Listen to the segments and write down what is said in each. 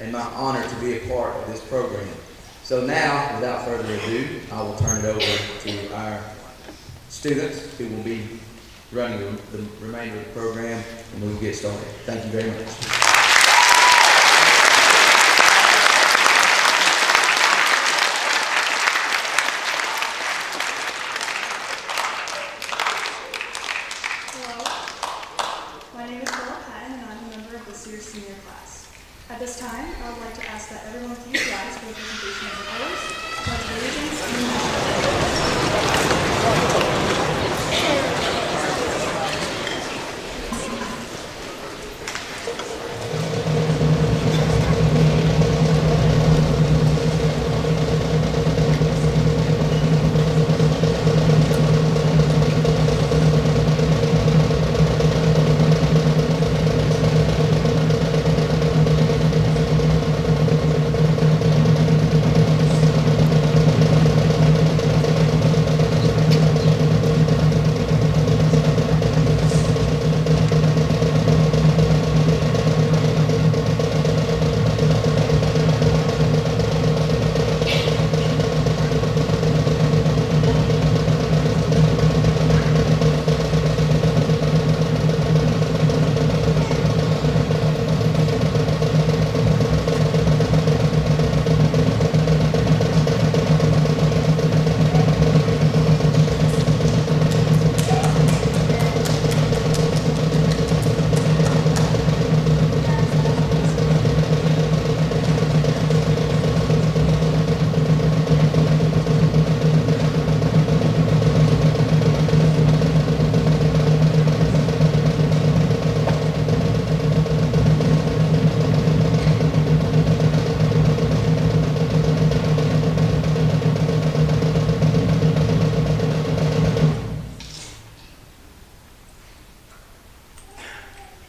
and my honor to be a part of this program. So now, without further ado, I will turn it over to our students who will be running the remainder of the program, and we'll get started. Thank you very much. Senior class. At this time, I would like to ask that everyone please rise for the presentation of the colors, pledge of allegiance, and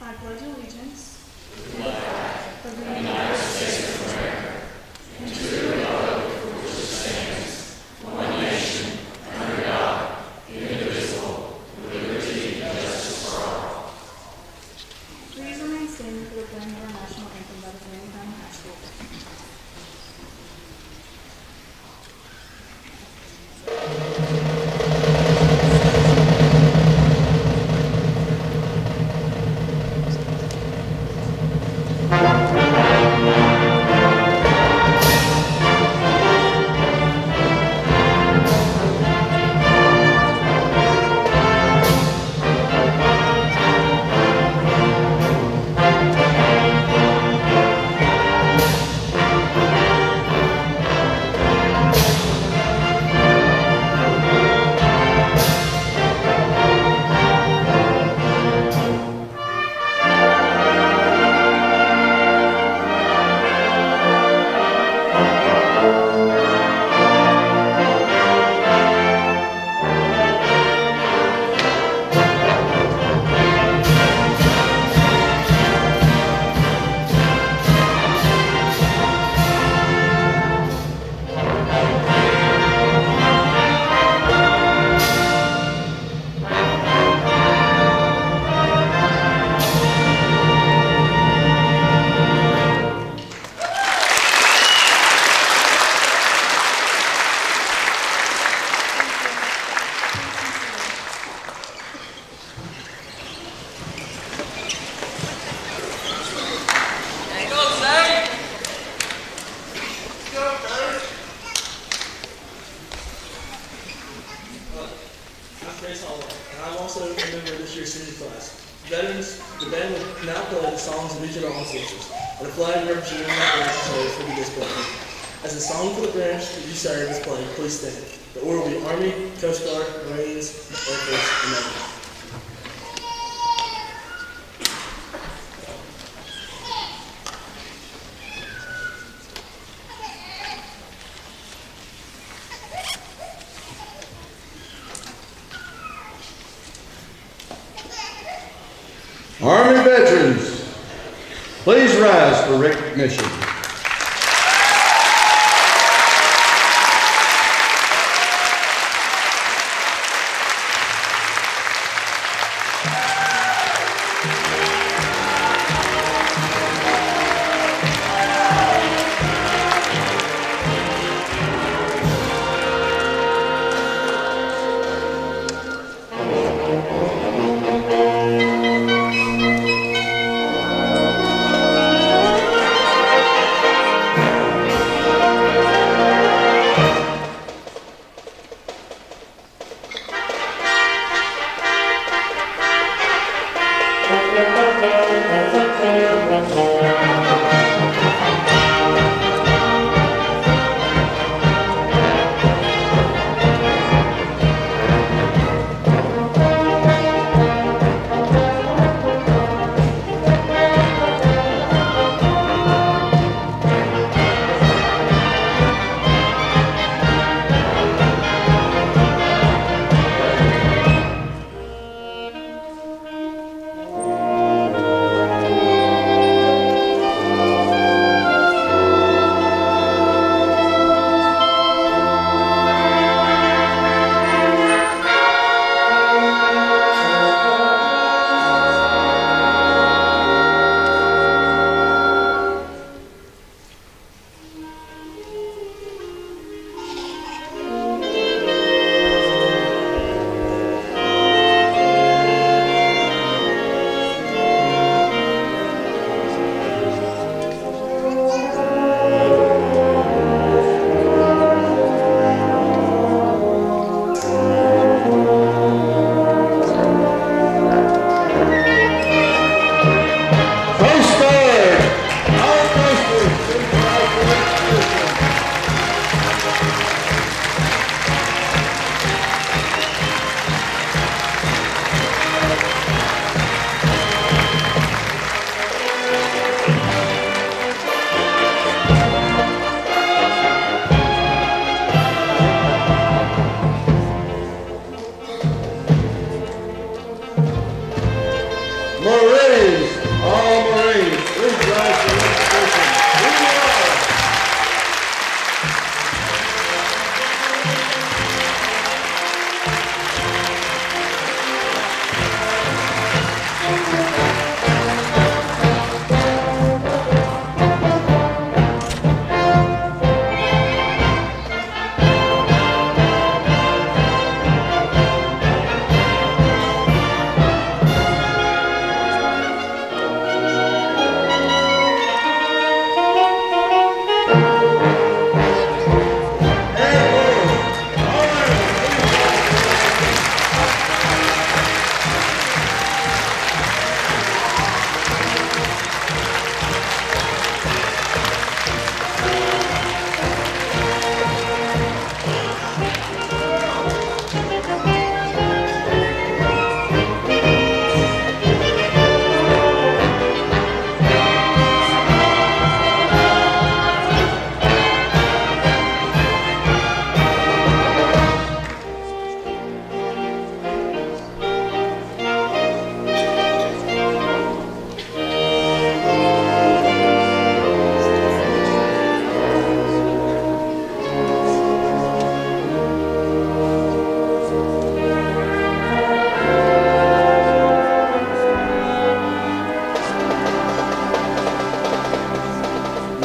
I pledge allegiance to the flag of the United States of America and to the republic for which it stands, one nation, under God, indivisible, with liberty and justice for all. Please remain standing for the playing of our national anthem by the Framingham High School. And I'm also a member of this year's senior class. Veterans, the band will now play the songs of each of our ancestors, and the flag representing that branch will be displayed. As the song for the branch that you serve is played, please stand. The order will be Army, Coast Guard, Marines, Air Force, and Navy. Army veterans, please rise for recognition.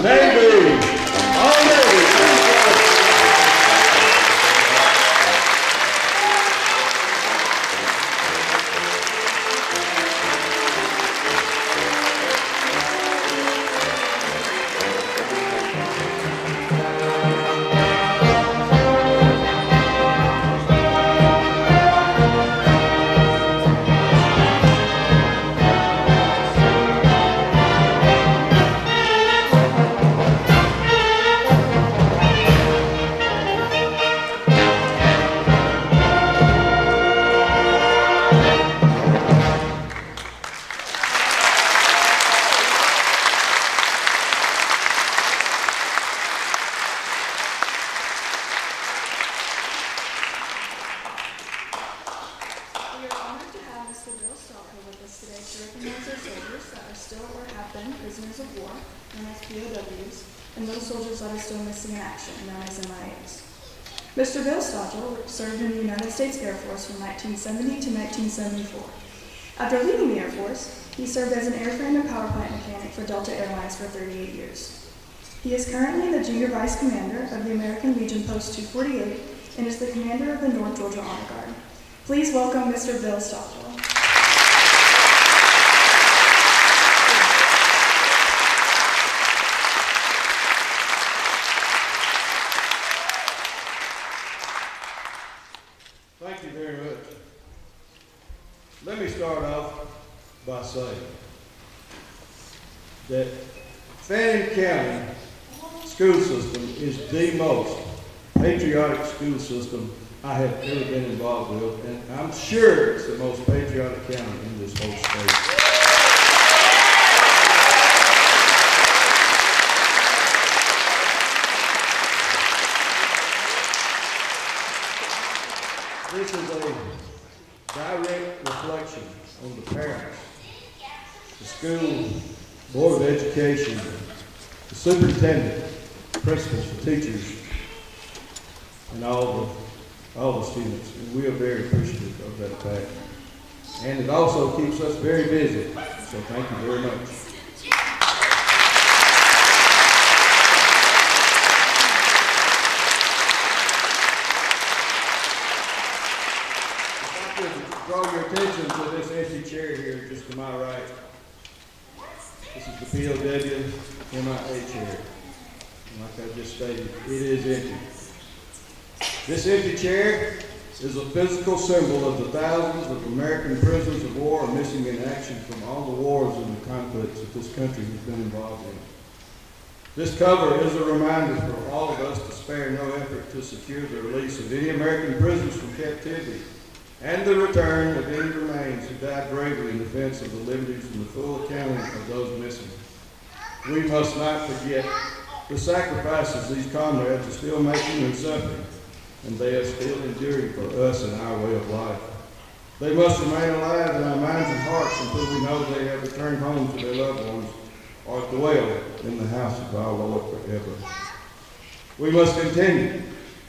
Navy, all Navy, please rise. We are honored to have Mr. Bill Stalker with us today to recognize our soldiers that are still or have been prisoners of war, known as POWs, and those soldiers that are still missing in action, known as MIAs. Mr. Bill Stalker served in the United States Air Force from 1970 to 1974. After leaving the Air Force, he served as an airframe and power plant mechanic for Delta Airlines for 38 years. He is currently the Junior Vice Commander of the American Legion Post 248 and is the commander of the North Georgia Honor Guard. Please welcome Mr. Bill Stockwell. Thank you very much. Let me start off by saying that Fannin County school system is the most patriotic school system I have ever been involved with, and I'm sure it's the most patriotic county in this whole state. This is a direct reflection on the parents, the school, board of education, the superintendent, principals, the teachers, and all the students. And we are very appreciative of that fact. And it also keeps us very busy. So thank you very much. Draw your attention to this empty chair here, just to my right. This is the POW MIA chair. And like I just stated, it is empty. This empty chair is a physical symbol of the thousands of American prisoners of war missing in action from all the wars and the conflicts that this country has been involved in. This cover is a reminder for all of us to spare no effort to secure the release of any American prisoners from captivity and the return of any remains who died bravely in defense of the liberties and the full accounting of those missing. We must not forget the sacrifices these comrades are still making and suffering, and they are still enduring for us and our way of life. They must remain alive in our minds and hearts until we know they have returned home to their loved ones or dwell in the house of our Lord forever. We must continue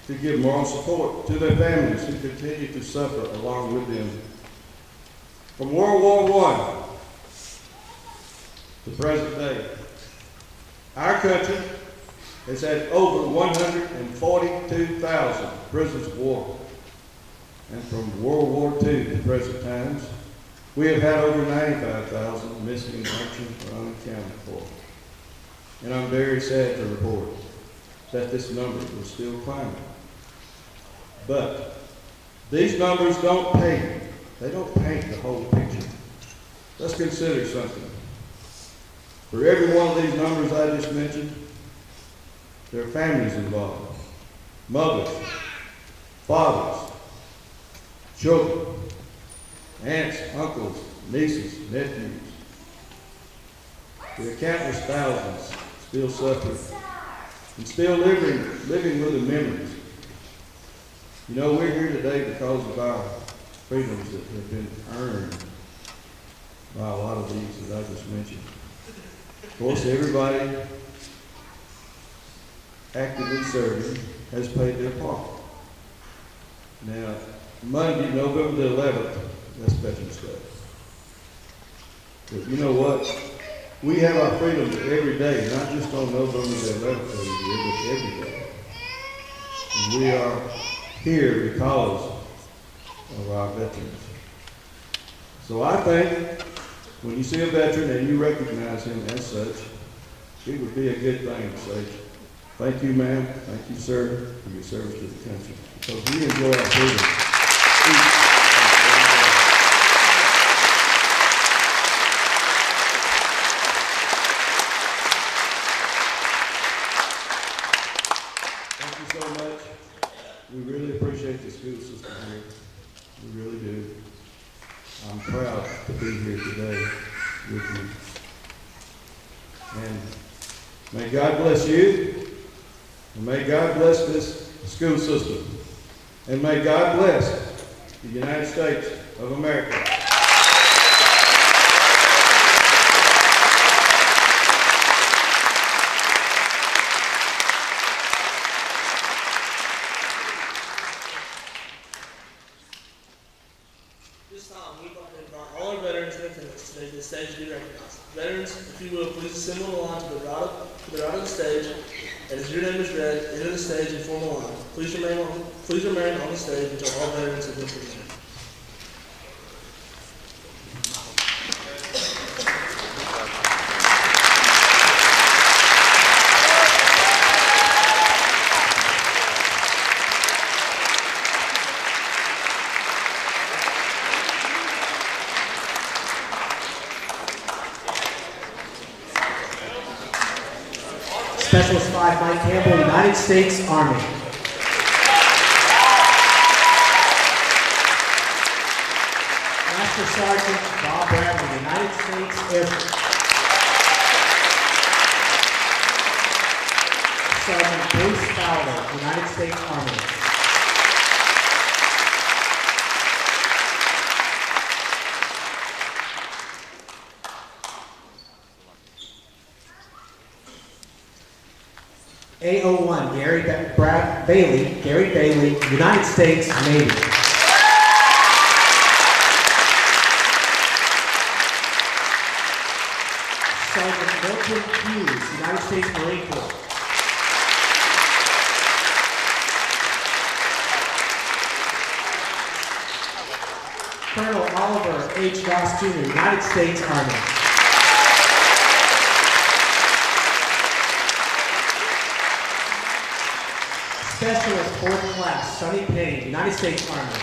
to give moral support to their families who continue to suffer along with them. From World War I to present day, our country has had over 142,000 prisoners of war. And from World War II to present times, we have had over 95,000 missing in action or unaccounted for. And I'm very sad to report that this number is still climbing. But these numbers don't paint the whole picture. Let's consider something. For every one of these numbers I just mentioned, there are families involved. Mothers, fathers, children, aunts, uncles, nieces, nephews. There are countless thousands still suffering and still living with the memories. You know, we're here today because of our freedoms that have been earned by a lot of these that I just mentioned. Of course, everybody actively serving has paid their part. Now, Monday, November the 11th, that's Veterans Day. But you know what? We have our freedoms every day, not just on November the 11th of the year, but every day. And we are here because of our veterans. So I think when you see a veteran and you recognize him as such, it would be a good thing to say, thank you, ma'am, thank you, sir, for your service to the country. Because we enjoy our freedom. Thank you so much. We really appreciate the school system here. We really do. I'm proud to be here today with you. And may God bless you, and may God bless this school system, and may God bless the United States of America. This time, we'd like to invite all our veterans in attendance today to the stage to be recognized. Veterans, if you will, please assemble the line to the right of the stage, and as your name is read, enter the stage and form a line. Please remain on the stage until all veterans have been presented. Specialist 5, Mike Campbell, United States Army. Master Sergeant Bob Bradley, United States Air Force. Sergeant Bruce Fowler, United States Army. A01, Gary Bailey, United States Navy. Sergeant Milton Hughes, United States Marine Corps. Colonel Oliver H. Ross Jr., United States Army. Specialist 4th Class, Sonny Payne, United States Army.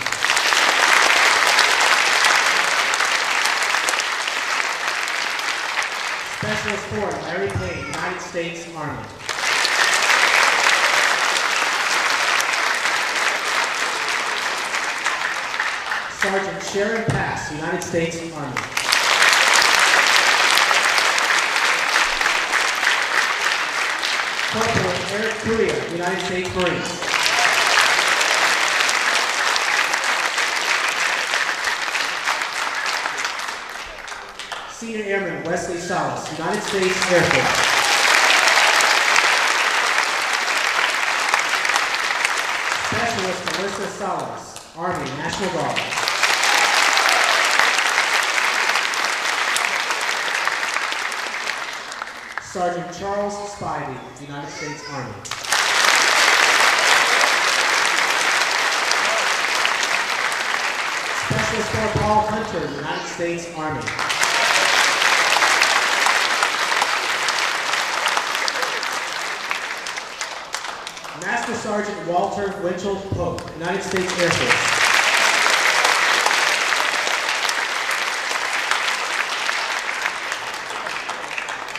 Specialist 4, Larry Payne, United States Army. Sergeant Sharon Pass, United States Army. Corporal Eric Kuria, United States Marines. Senior Airman Wesley Salas, United States Air Force. Specialist Melissa Salas, Army, National Guard. Sergeant Charles Spivey, United States Army. Specialist 4 Paul Hunter, United States Army. Master Sergeant Walter Winchell Pope, United States Air Force.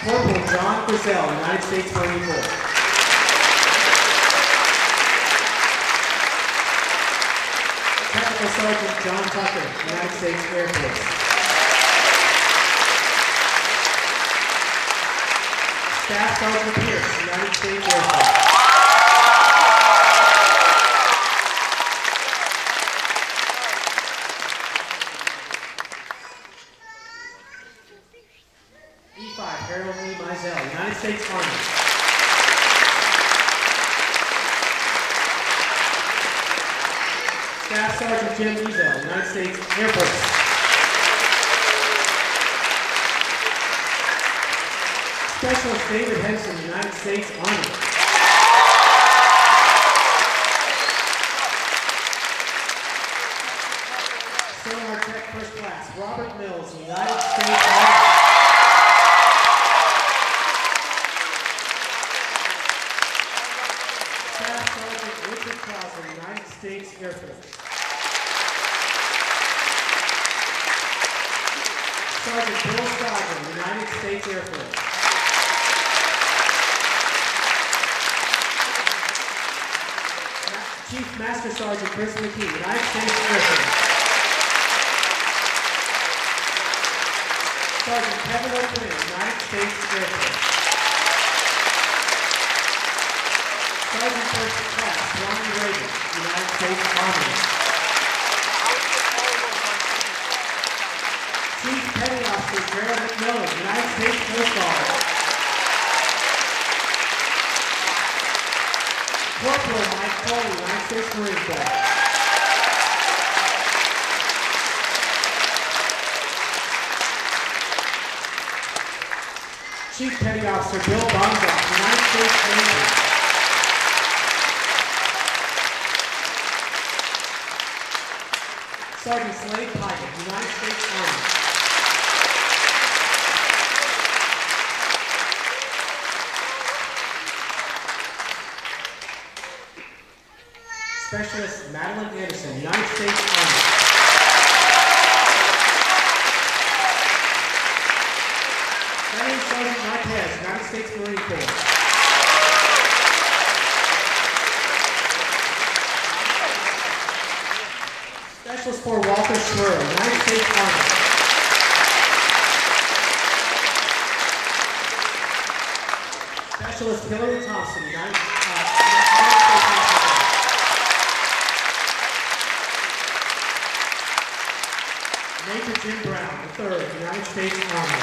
Corporal John Griselle, United States Marine Corps. Technical Sergeant John Tucker, United States Air Force. Staff Sergeant Pierce, United States Air Force. E5 Harold Lee Mizell, United States Army. Staff Sergeant Jim Mizell, United States Air Force. Specialist David Henson, United States Army. Sonar Tech First Class, Robert Mills, United States Army. Staff Sergeant Richard Crosby, United States Air Force. Sergeant Bill Stodgen, United States Air Force. Chief Master Sergeant Chris McKee, United States Air Force. Sergeant Kevin O'Quinn, United States Air Force. Sergeant First Class Ronnie Reagan, United States Army. Chief Petty Officer Gerald McMillan, United States Coast Guard. Corporal Mike Foley, United States Marine Corps. Chief Petty Officer Bill Bonzoff, United States Ranger. Sergeant Slade Pickett, United States Army. Specialist Madeline Anderson, United States Army. Gunnery Sergeant Marquez, United States Marine Corps. Specialist for Walter Schwer, United States Army. Specialist Hillary Thompson, United States Army. Major Jim Brown, III, United States Army.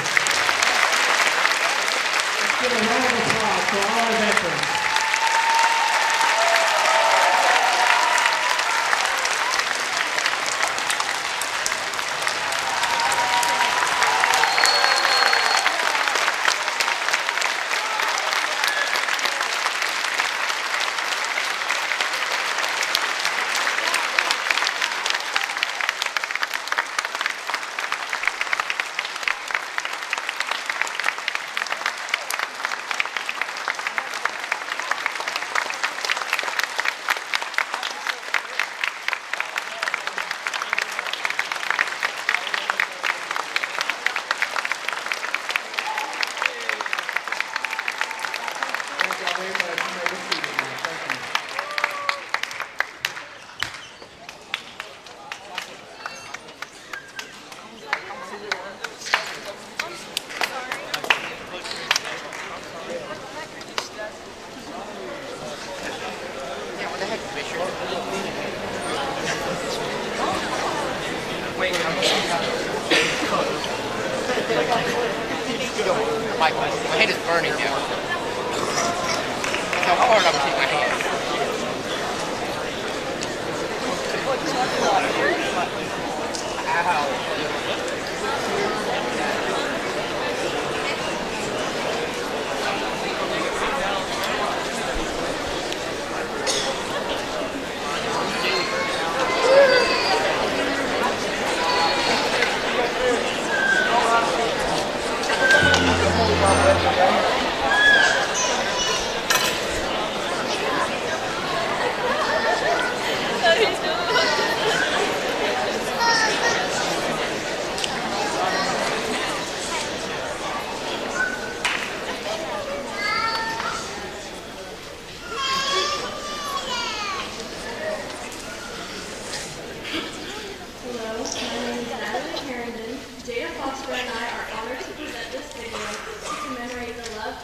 Let's give a round of applause for all our veterans. My head is burning now. That's how hard I'm keeping my hand.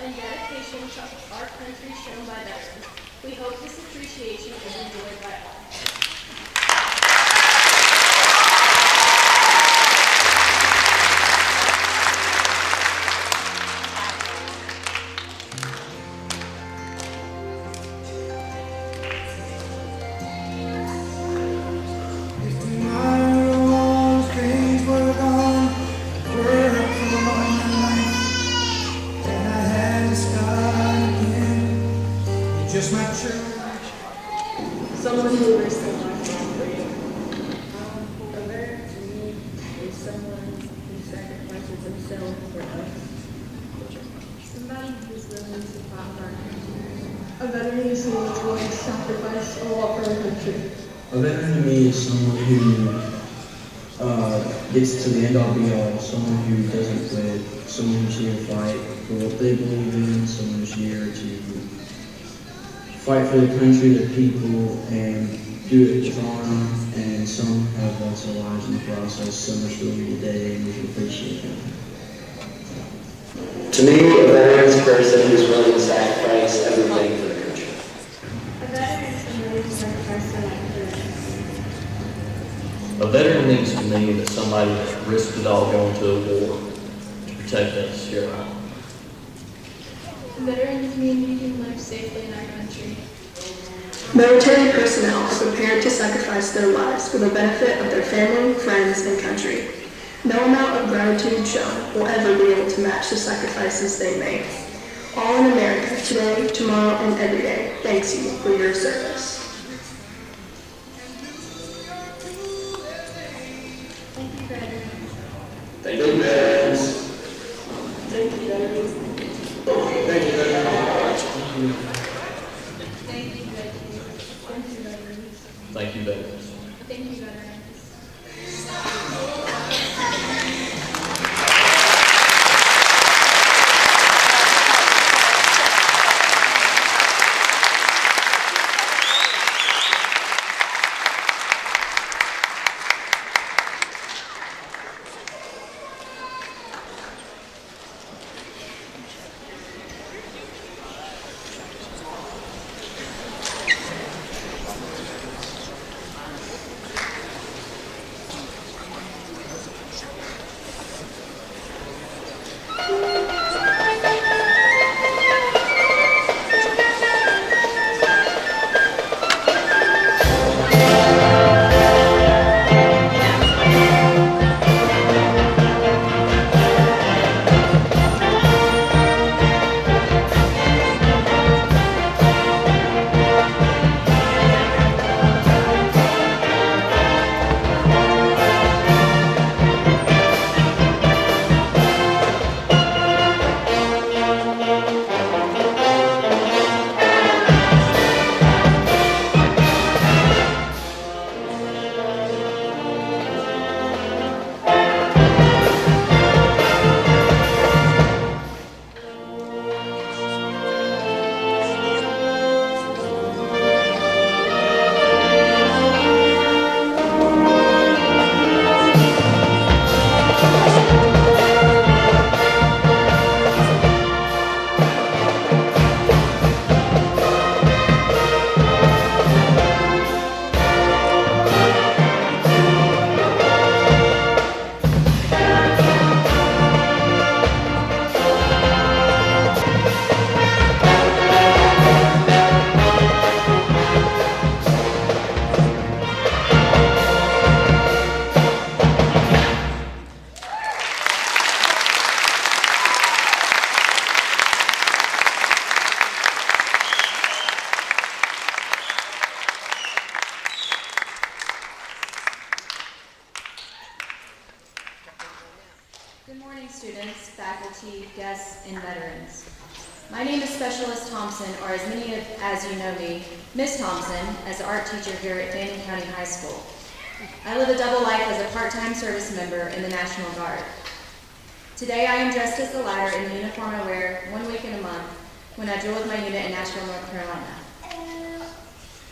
and dedication to our country shown by veterans. We hope this appreciation is enjoyed by all. I Just making sure. Someone who risks their life for you. A veteran to me is someone who sacrifices himself for us. Somebody who's willing to fight for our country. A veteran is someone who willing to sacrifice a lot for our country. A veteran to me is someone who gets to the end all be all, someone who doesn't quit, someone who's here to fight for what they believe in, someone who's here to fight for the country, their people, and do it with honor, and some have lost their lives in the process. Some are still here today, and we can appreciate them. To me, a veteran is a person who's willing to sacrifice everything for the country. A veteran is someone who sacrifices their life for us. A veteran means to me that somebody that risked it all going to a war to protect us here at home. A veteran community can live safely in our country. Military personnel are prepared to sacrifice their lives for the benefit of their family, friends, and country. No amount of gratitude shown will ever be able to match the sacrifices they make. All in America, today, tomorrow, and every day, thanks you for your service. Thank you, veterans. Thank you, veterans. Thank you, veterans. Thank you, veterans. Thank you, veterans. Thank you, veterans. Thank you, veterans. Good morning, students, faculty, guests, and veterans. My name is Specialist Thompson, or as many as you know me, Miss Thompson, as an art teacher here at Fannin County High School. I live a double life as a part-time service member in the National Guard. Today I am dressed as the latter in the uniform I wear 1 week in a month when I drill with my unit in Nashville, North Carolina.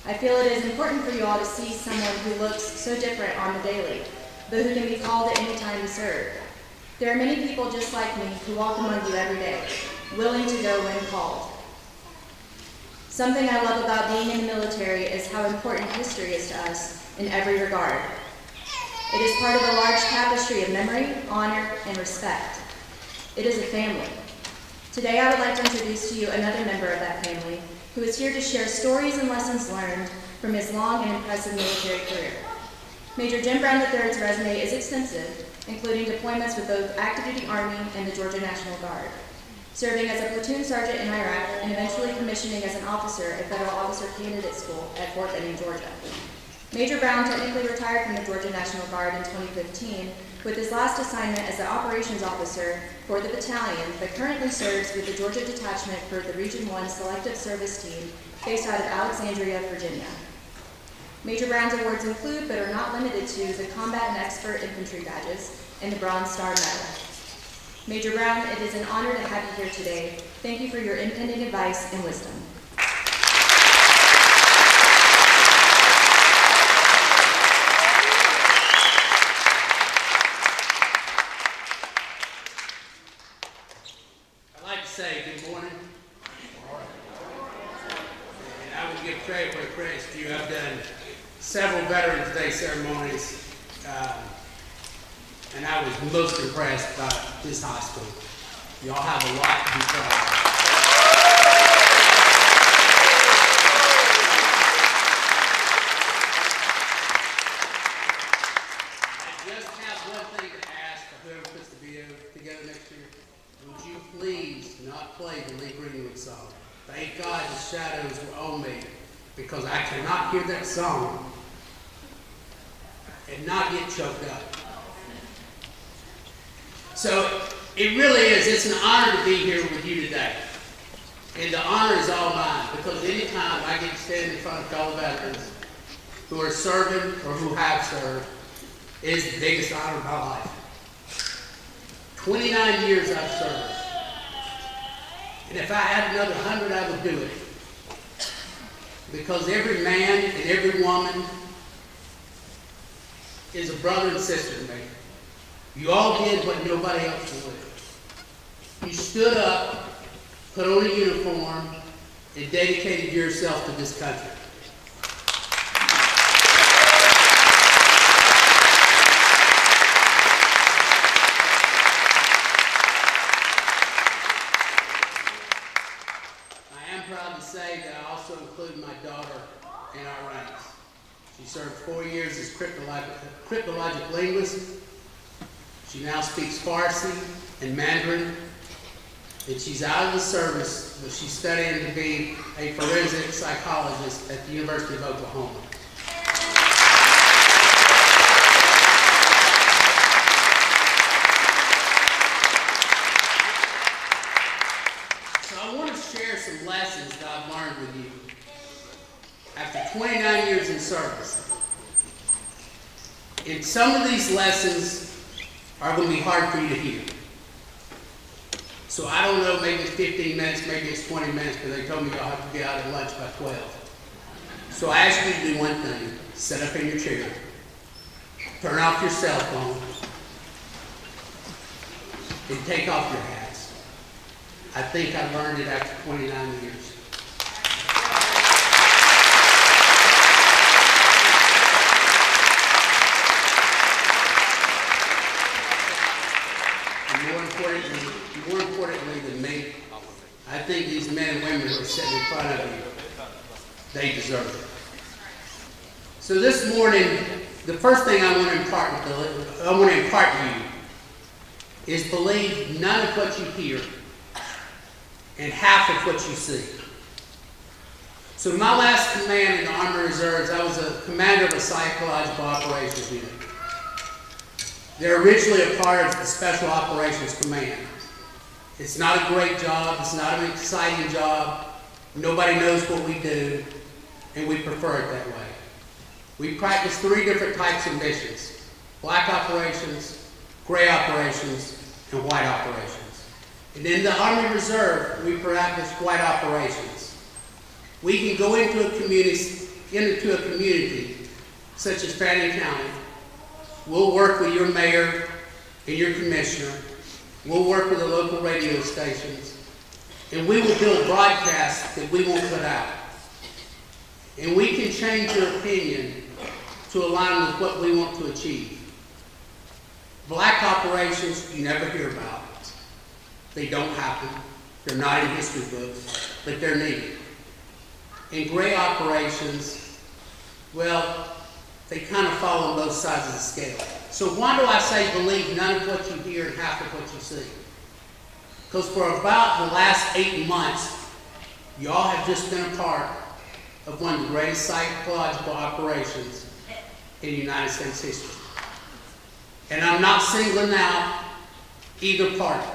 I feel it is important for you all to see someone who looks so different on the daily, but who can be called at any time to serve. There are many people just like me who walk among you every day, willing to go when called. Something I love about being in the military is how important history is to us in every regard. It is part of a large tapestry of memory, honor, and respect. It is a family. Today I would like to introduce to you another member of that family who is here to share stories and lessons learned from his long and impressive military career. Major Jim Brown III's resume is extensive, including deployments with both active duty Army and the Georgia National Guard. serving as a platoon sergeant in Iraq, and eventually commissioning as an officer at Federal Officer Candidate School at Fort Benning, Georgia. Major Brown technically retired from the Georgia National Guard in 2015, with his last assignment as the operations officer for the battalion, but currently serves with the Georgia Detachment for the Region 1 Selective Service Team based out of Alexandria, Virginia. Major Brown's awards include, but are not limited to, the Combat and Expert Infantry badges and the Bronze Star Medal. Major Brown, it is an honor to have you here today. Thank you for your impending advice and wisdom. I'd like to say good morning. And I will give credit where credit's due. I've done several Veterans Day ceremonies, and I was most impressed by this high school. Y'all have a lot to be proud of. I just have one thing to ask for whoever puts the video together next year. Would you please not play the Lee Greenwood song? Thank God the shadows were on me, because I cannot hear that song and not get choked up. So it really is, it's an honor to be here with you today. And the honor is all mine, because anytime I get to stand in front of fellow veterans who are serving or who have served, it is the biggest honor of my life. 29 years I've served. And if I had another 100, I would do it. Because every man and every woman is a brother and sister to me. You all did what nobody else would. You stood up, put on a uniform, and dedicated yourself to this country. I am proud to say that I also include my daughter in our ranks. She served 4 years as cryptologic linguist. She now speaks Farsi and Mandarin, and she's out of the service, but she's studying to be a forensic psychologist at the University of Oklahoma. So I want to share some lessons that I've learned with you after 29 years in service. And some of these lessons are going to be hard for you to hear. So I don't know, maybe it's 15 minutes, maybe it's 20 minutes, but they told me y'all have to get out at lunch by 12. So I ask you to do one thing: sit up in your chair, turn off your cell phone, and take off your hats. I think I learned it after 29 years. More importantly than me, I think these men and women who are sitting in front of you, they deserve it. So this morning, the first thing I want to impart to you is believe none of what you hear and half of what you see. So in my last command in the Army Reserves, I was a commander of a psychological operations unit. They're originally a part of the Special Operations Command. It's not a great job, it's not an exciting job, nobody knows what we do, and we prefer it that way. We practice 3 different types of missions: black operations, gray operations, and white operations. And in the Army Reserve, we practice white operations. We can go into a community such as Fannin County. We'll work with your mayor and your commissioner. We'll work with the local radio stations. And we will build broadcasts that we won't put out. And we can change your opinion to align with what we want to achieve. Black operations you never hear about. They don't happen. They're not in history books, but they're needed. And gray operations, well, they kind of fall on both sides of the scale. So why do I say believe none of what you hear and half of what you see? Because for about the last 8 months, y'all have just been a part of one of the greatest psychological operations in United States history. And I'm not singling out either party.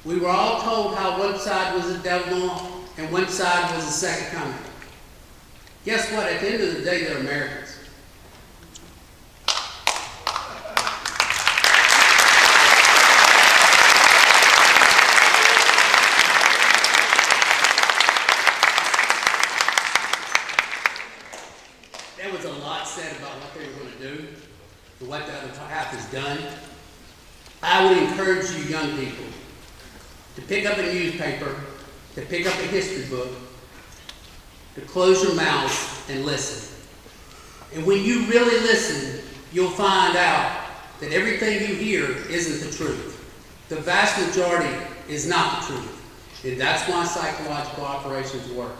We were all told how one side was the devil and one side was the second coming. Guess what? At the end of the day, they're Americans. There was a lot said about what they were going to do and what the other half has done. I would encourage you young people to pick up a newspaper, to pick up a history book, to close your mouths and listen. And when you really listen, you'll find out that everything you hear isn't the truth. The vast majority is not the truth. And that's why psychological operations work.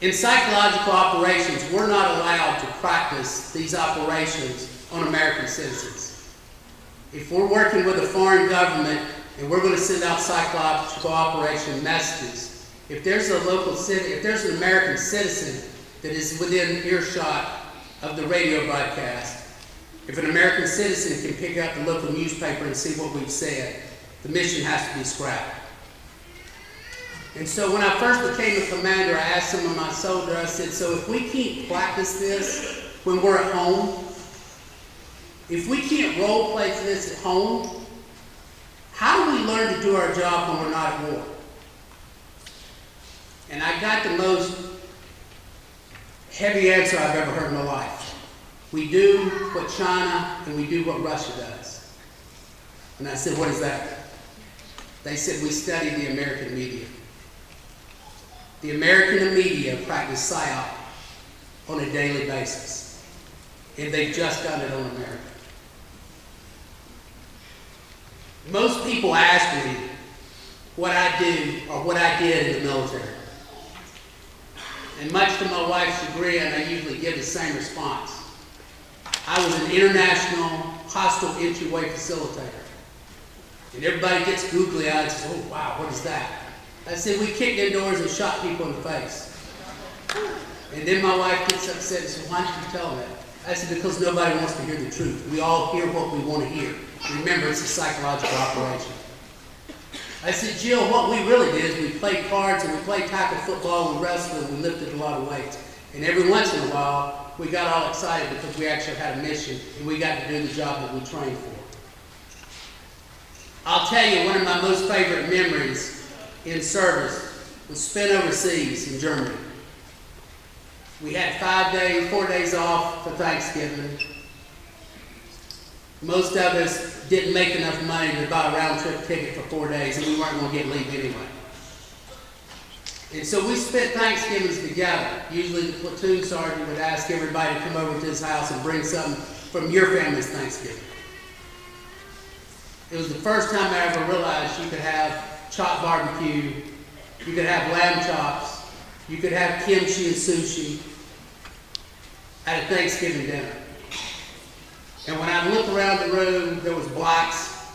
In psychological operations, we're not allowed to practice these operations on American citizens. If we're working with a foreign government and we're going to send out psychological operation messages, if there's a local city, if there's an American citizen that is within earshot of the radio broadcast, if an American citizen can pick up the local newspaper and see what we've said, the mission has to be scrapped. And so when I first became a commander, I asked some of my soldiers, I said, so if we can't practice this when we're at home, if we can't role play for this at home, how do we learn to do our job when we're not at war? And I got the most heavy answer I've ever heard in my life. We do what China and we do what Russia does. And I said, what is that? They said, we study the American media. The American media practice PSYOP on a daily basis. And they've just done it on America. Most people ask me what I do or what I did in the military. And much to my wife's chagrin, I usually give the same response. I was an international hostile entryway facilitator. And everybody gets googly-eyed and says, oh wow, what is that? I said, we kicked indoors and shot people in the face. And then my wife gets upset and says, why did you tell that? I said, because nobody wants to hear the truth. We all hear what we want to hear. Remember, it's a psychological operation. I said, Jill, what we really did is we played cards and we played tackle football and we wrestled and we lifted a lot of weights. And every once in a while, we got all excited because we actually had a mission and we got to do the job that we trained for. I'll tell you, one of my most favorite memories in service was spent overseas in Germany. We had 4 days off for Thanksgiving. Most of us didn't make enough money to buy a round-trip ticket for 4 days, and we weren't going to get leave anyway. And so we spent Thanksgivings together. Usually the platoon sergeant would ask everybody to come over to his house and bring something from your family's Thanksgiving. It was the first time I ever realized you could have chopped barbecue, you could have lamb chops, you could have kimchi and sushi at a Thanksgiving dinner. And when I looked around the room, there was blacks,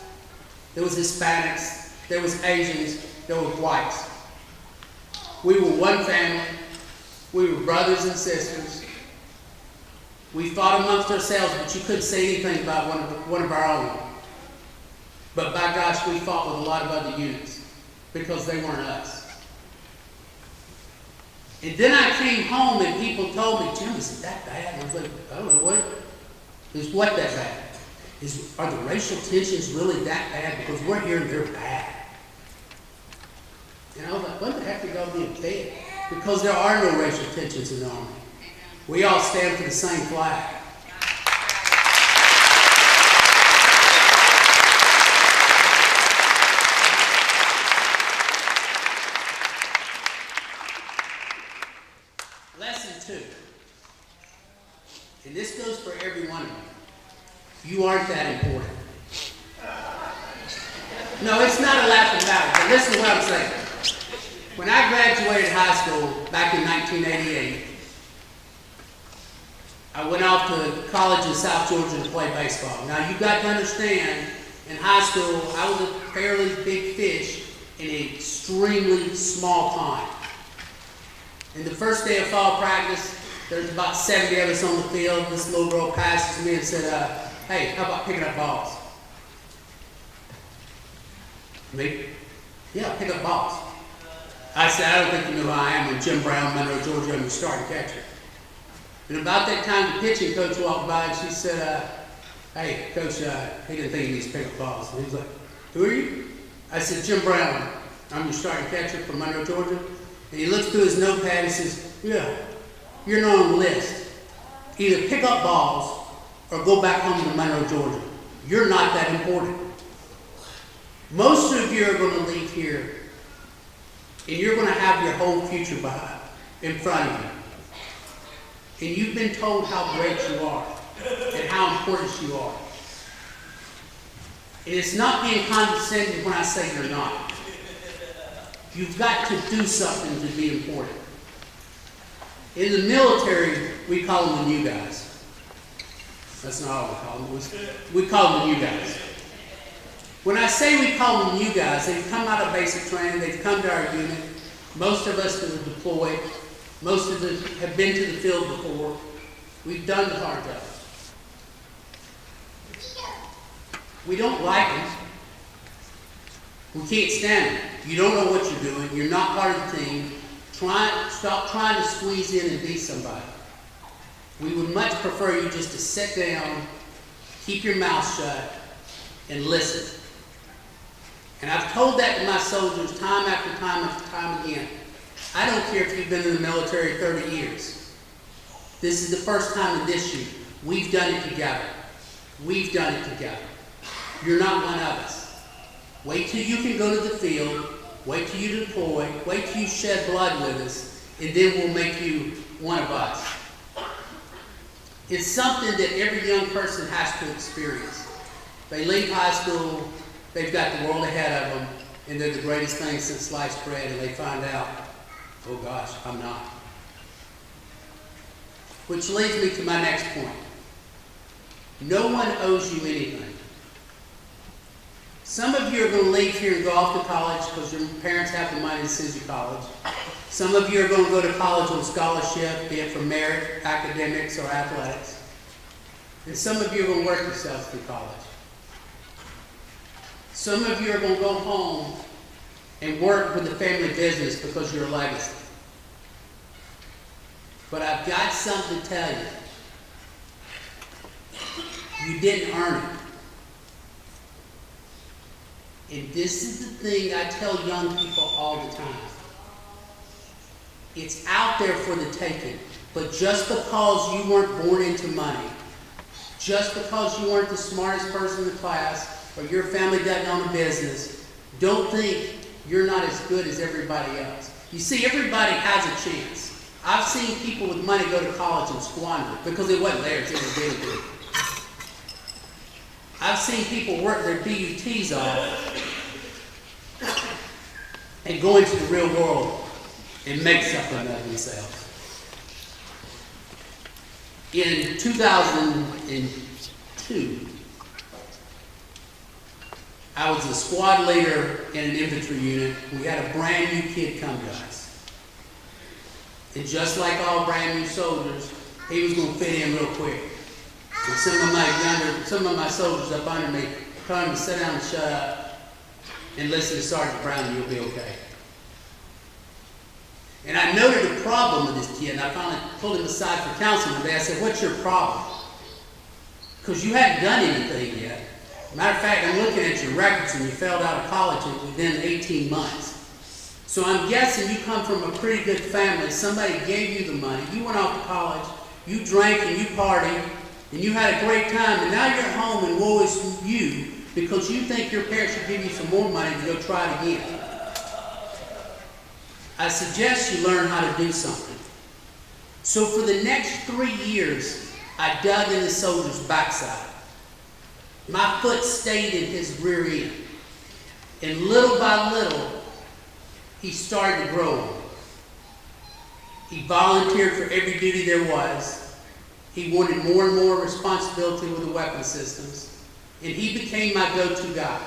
there was Hispanics, there was Asians, there were whites. We were one family. We were brothers and sisters. We fought amongst ourselves, but you couldn't say anything about one of our own. But by gosh, we fought with a lot of other units because they weren't us. And then I came home and people told me, Jim, is it that bad? And I was like, I don't know what. Is what that bad? Are the racial tensions really that bad? Because we're hearing they're bad. And I was like, what the heck are y'all being fed? Because there are no racial tensions in the Army. We all stand for the same flag. Lesson 2. And this goes for every one of you. You aren't that important. No, it's not a laughing matter, but listen to what I'm saying. When I graduated high school back in 1988, I went off to college in South Georgia to play baseball. Now, you've got to understand, in high school, I was a fairly big fish in an extremely small pond. And the first day of fall practice, there's about 70 of us on the field. This little girl passes me and said, hey, how about picking up balls? Me? Yeah, pick up balls. I said, I don't think you know who I am. I'm Jim Brown, Monroe, Georgia. I'm your starting catcher. And about that time, the pitching coach walked by and she said, hey, coach, he didn't think he needs to pick up balls. And he was like, who are you? I said, Jim Brown. I'm your starting catcher from Monroe, Georgia. And he looks through his notepad and says, yeah, you're not on the list. Either pick up balls or go back home to Monroe, Georgia. You're not that important. Most of you are going to leave here and you're going to have your whole future in front of you. And you've been told how great you are and how important you are. And it's not being condescending when I say you're not. You've got to do something to be important. In the military, we call them the new guys. That's not all we call them. We call them the new guys. When I say we call them new guys, they've come out of basic training, they've come to our unit. Most of us are deployed. Most of us have been to the field before. We've done the hard job. We don't like them. We can't stand them. You don't know what you're doing. You're not part of the team. Stop trying to squeeze in and be somebody. We would much prefer you just to sit down, keep your mouth shut, and listen. And I've told that to my soldiers time after time after time again. I don't care if you've been in the military 30 years. This is the first time in this year. We've done it together. We've done it together. You're not one of us. Wait till you can go to the field. Wait till you deploy. Wait till you shed blood with us. And then we'll make you one of us. It's something that every young person has to experience. They leave high school, they've got the world ahead of them, and they're the greatest thing since sliced bread, and they find out, oh gosh, I'm not. Which leads me to my next point. No one owes you anything. Some of you are going to leave here and go off to college because your parents have the money to send you to college. Some of you are going to go to college on scholarship, be it for merit, academics, or athletics. And some of you are going to work yourselves through college. Some of you are going to go home and work with the family business because you're a legacy. But I've got something to tell you. You didn't earn it. And this is the thing I tell young people all the time. It's out there for the taking. But just because you weren't born into money, just because you weren't the smartest person in the class, or your family doesn't own a business, don't think you're not as good as everybody else. You see, everybody has a chance. I've seen people with money go to college and squander it because it wasn't theirs, it was given to them. I've seen people work their BUTs off and go into the real world and make something of themselves. In 2002, I was a squad leader in an infantry unit. We had a brand new kid come to us. And just like all brand new soldiers, he was going to fit in real quick. And some of my soldiers up under me told him to sit down and shut up and listen to Sergeant Brown and you'll be okay. And I noted a problem with this kid, and I finally pulled him aside for counsel one day. I said, what's your problem? Because you hadn't done anything yet. Matter of fact, I'm looking at your records and you failed out of college within 18 months. So I'm guessing you come from a pretty good family. Somebody gave you the money. You went off to college. You drank and you partied. And you had a great time. And now you're at home and woe is you because you think your parents should give you some more money to go try it again. I suggest you learn how to do something. So for the next 3 years, I dug in the soldier's backside. My foot stayed in his rear end. And little by little, he started to grow. He volunteered for every duty there was. He wanted more and more responsibility with the weapon systems. and he became my go-to guy.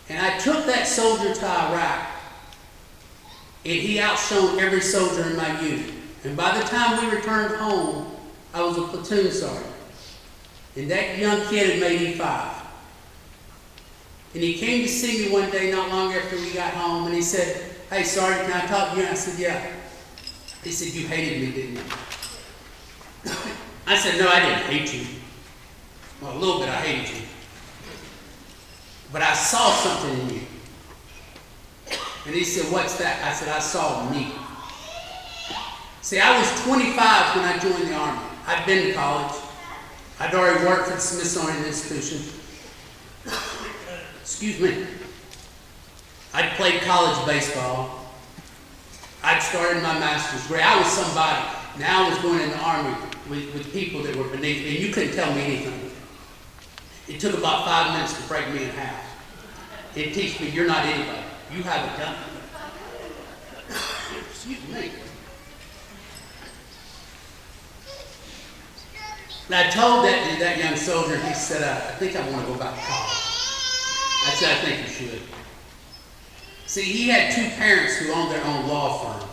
And I took that soldier to Iraq, and he outshone every soldier in my unit. And by the time we returned home, I was a platoon sergeant. And that young kid had made E5. And he came to see me one day not long after we got home, and he said, "Hey, Sergeant, can I talk to you?" And I said, "Yeah." He said, "You hated me, didn't you?" I said, "No, I didn't hate you. Well, a little bit I hated you. But I saw something in you." And he said, "What's that?" I said, "I saw me." See, I was 25 when I joined the Army. I'd been to college. I'd already worked for the Smithsonian Institution. Excuse me. I'd played college baseball. I'd started my master's degree. I was somebody. Now I was going in the Army with people that were beneath me, and you couldn't tell me anything. It took about 5 minutes to break me in half. It teach me you're not anybody. You haven't done it. Excuse me. And I told that young soldier, he said, "I think I want to go back to college." I said, "I think you should." See, he had two parents who owned their own law firm.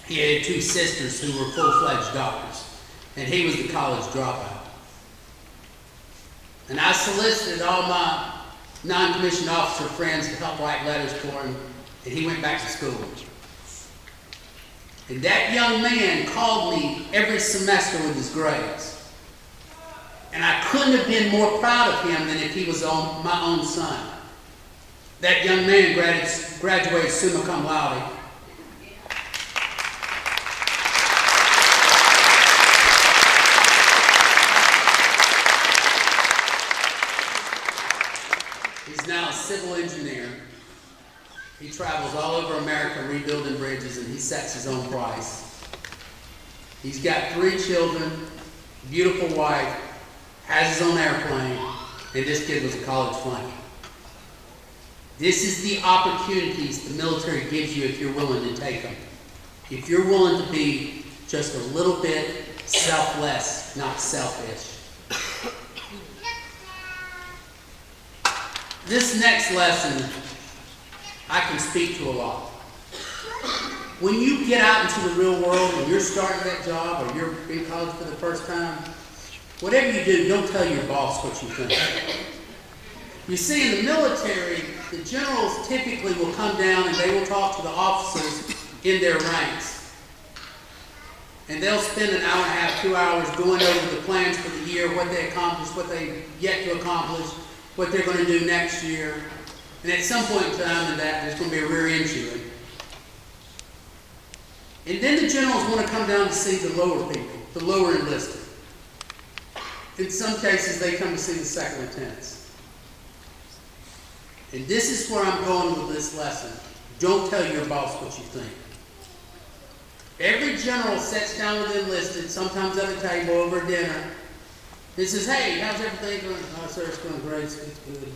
He had two sisters who were full-fledged doctors, and he was the college dropout. And I solicited all my non-commissioned officer friends to help write letters for him, and he went back to school. And that young man called me every semester with his grades. And I couldn't have been more proud of him than if he was my own son. That young man graduated summa cum laude. He's now a civil engineer. He travels all over America rebuilding bridges, and he sets his own price. He's got 3 children, beautiful wife, has his own airplane, and this kid was a college flunky. This is the opportunities the military gives you if you're willing to take them. If you're willing to be just a little bit selfless, not selfish. This next lesson, I can speak to a lot. When you get out into the real world, when you're starting that job or you're in college for the first time, whatever you do, don't tell your boss what you think. You see, in the military, the generals typically will come down and they will talk to the officers in their ranks. And they'll spend an hour and a half, 2 hours going over the plans for the year, what they accomplished, what they yet to accomplish, what they're going to do next year. And at some point in time in that, there's going to be a rear end to it. And then the generals want to come down to see the lower people, the lower enlisted. In some cases, they come to see the second lieutenants. And this is where I'm going with this lesson. Don't tell your boss what you think. Every general sits down with the enlisted, sometimes at a table over dinner, and says, "Hey, how's everything going?" "Oh, sir, it's going great. It's good."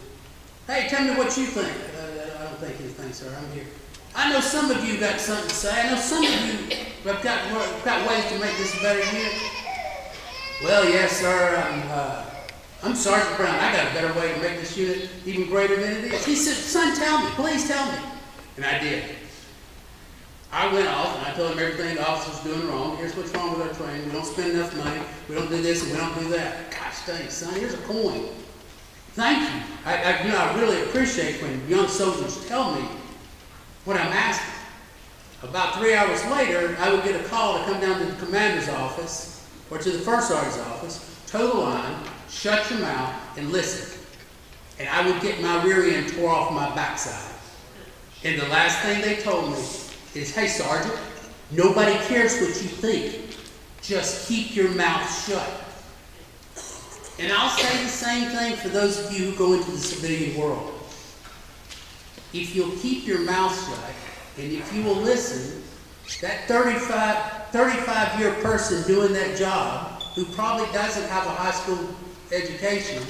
"Hey, tell me what you think." "I don't think anything, sir. I'm here." "I know some of you got something to say. I know some of you have got ways to make this better here." "Well, yes, sir. I'm Sergeant Brown. I got a better way to make this unit even greater than it is." He said, "Son, tell me. Please tell me." And I did. I went off and I told him everything the officer's doing wrong. Here's what's wrong with our training. We don't spend enough money. We don't do this and we don't do that. Gosh dang, son, here's a coin. Thank you. I really appreciate when young soldiers tell me what I'm asking. About 3 hours later, I would get a call to come down to the commander's office or to the first sergeant's office, toe the line, shut your mouth, and listen. And I would get my rear end tore off my backside. And the last thing they told me is, "Hey, Sergeant, nobody cares what you think. Just keep your mouth shut." And I'll say the same thing for those of you who go into the civilian world. If you'll keep your mouth shut, and if you will listen, that 35-year person doing that job, who probably doesn't have a high school education,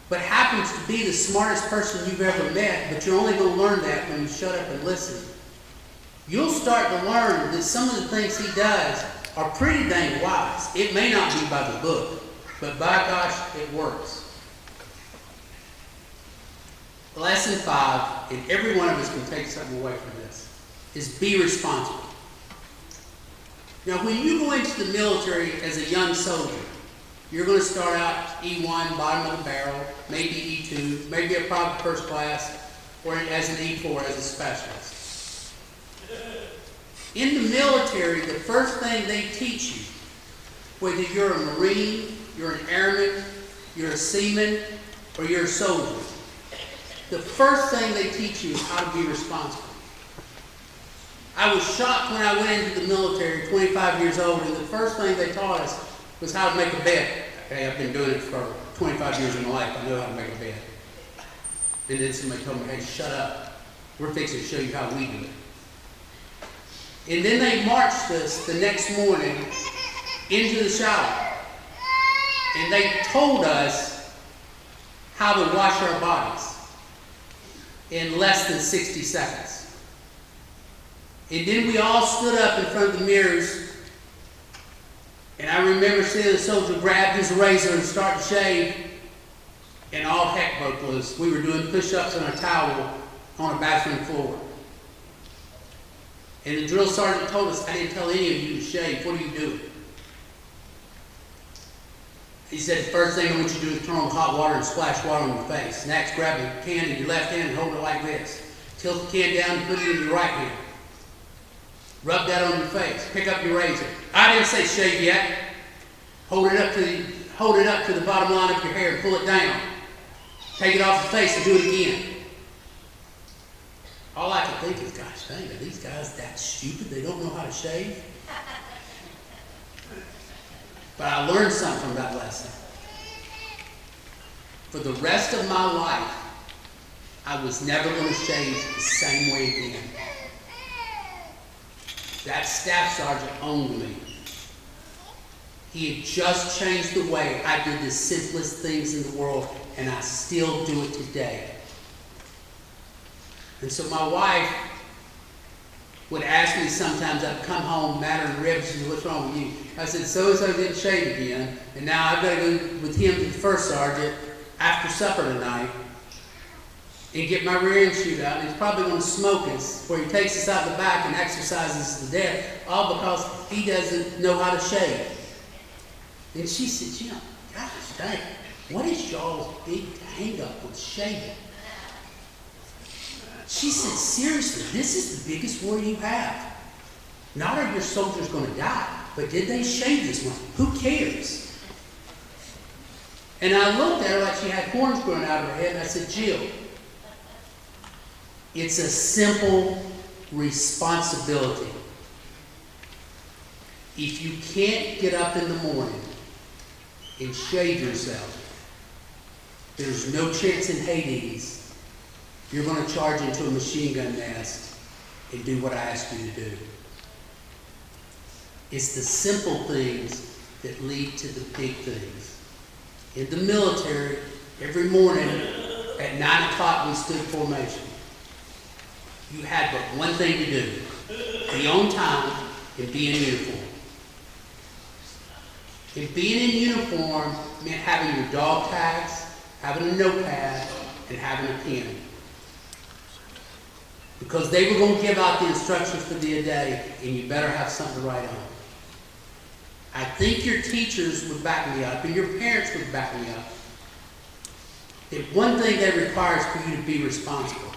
but happens to be the smartest person you've ever met, but you're only going to learn that when you shut up and listen. You'll start to learn that some of the things he does are pretty dang wise. It may not be by the book, but by gosh, it works. Lesson 5, and every one of us can take something away from this, is be responsible. Now, when you go into the military as a young soldier, you're going to start out E1, bottom of the barrel, maybe E2, maybe a private first class, or as an E4, as a specialist. In the military, the first thing they teach you, whether you're a Marine, you're an airman, you're a seaman, or you're a soldier, the first thing they teach you is how to be responsible. I was shocked when I went into the military, 25 years old, and the first thing they taught us was how to make a bed. Okay, I've been doing it for 25 years of my life. I know how to make a bed. And then somebody told me, hey, shut up. We're fixing to show you how we do it. And then they marched us the next morning into the shower. And they told us how to wash our bodies in less than 60 seconds. And then we all stood up in front of the mirrors, and I remember seeing the soldier grab his razor and start to shave, and all heck broke loose. We were doing push-ups on a towel on a bathroom floor. And the drill sergeant told us, I didn't tell any of you to shave. What are you doing? He said, the first thing I want you to do is turn on hot water and splash water on your face. Next, grab a can in your left hand and hold it like this. Tilt the can down and put it in your right hand. Rub that on your face. Pick up your razor. I didn't say shave yet. Hold it up to the bottom line of your hair and pull it down. Take it off your face and do it again. All I could think is, gosh dang, are these guys that stupid? They don't know how to shave? But I learned something from that lesson. For the rest of my life, I was never going to shave the same way again. That staff sergeant owned me. He had just changed the way I did the simplest things in the world, and I still do it today. And so my wife would ask me sometimes, I'd come home mad and ribs, she said, what's wrong with you? I said, so-and-so didn't shave again, and now I've got to go with him to the first sergeant after supper tonight and get my rear end chute out, and he's probably going to smoke us, where he takes us out the back and exercises us to death, all because he doesn't know how to shave. And she said, you know, gosh dang, what is y'all's big hang up with shaving? She said, seriously, this is the biggest worry you have. Not are your soldiers going to die, but did they shave this one? Who cares? And I looked at her like she had horns growing out of her head, and I said, Jill, it's a simple responsibility. If you can't get up in the morning and shave yourself, there's no chance in Hades you're going to charge into a machine gun nest and do what I ask you to do. It's the simple things that lead to the big things. In the military, every morning at 9 o'clock we stood formation. You had but one thing to do. Be on time and be in uniform. And being in uniform meant having your dog tags, having a notepad, and having a pen. Because they were going to give out the instructions for the day, and you better have something to write on. I think your teachers would back me up, and your parents would back me up. That one thing they require is for you to be responsible.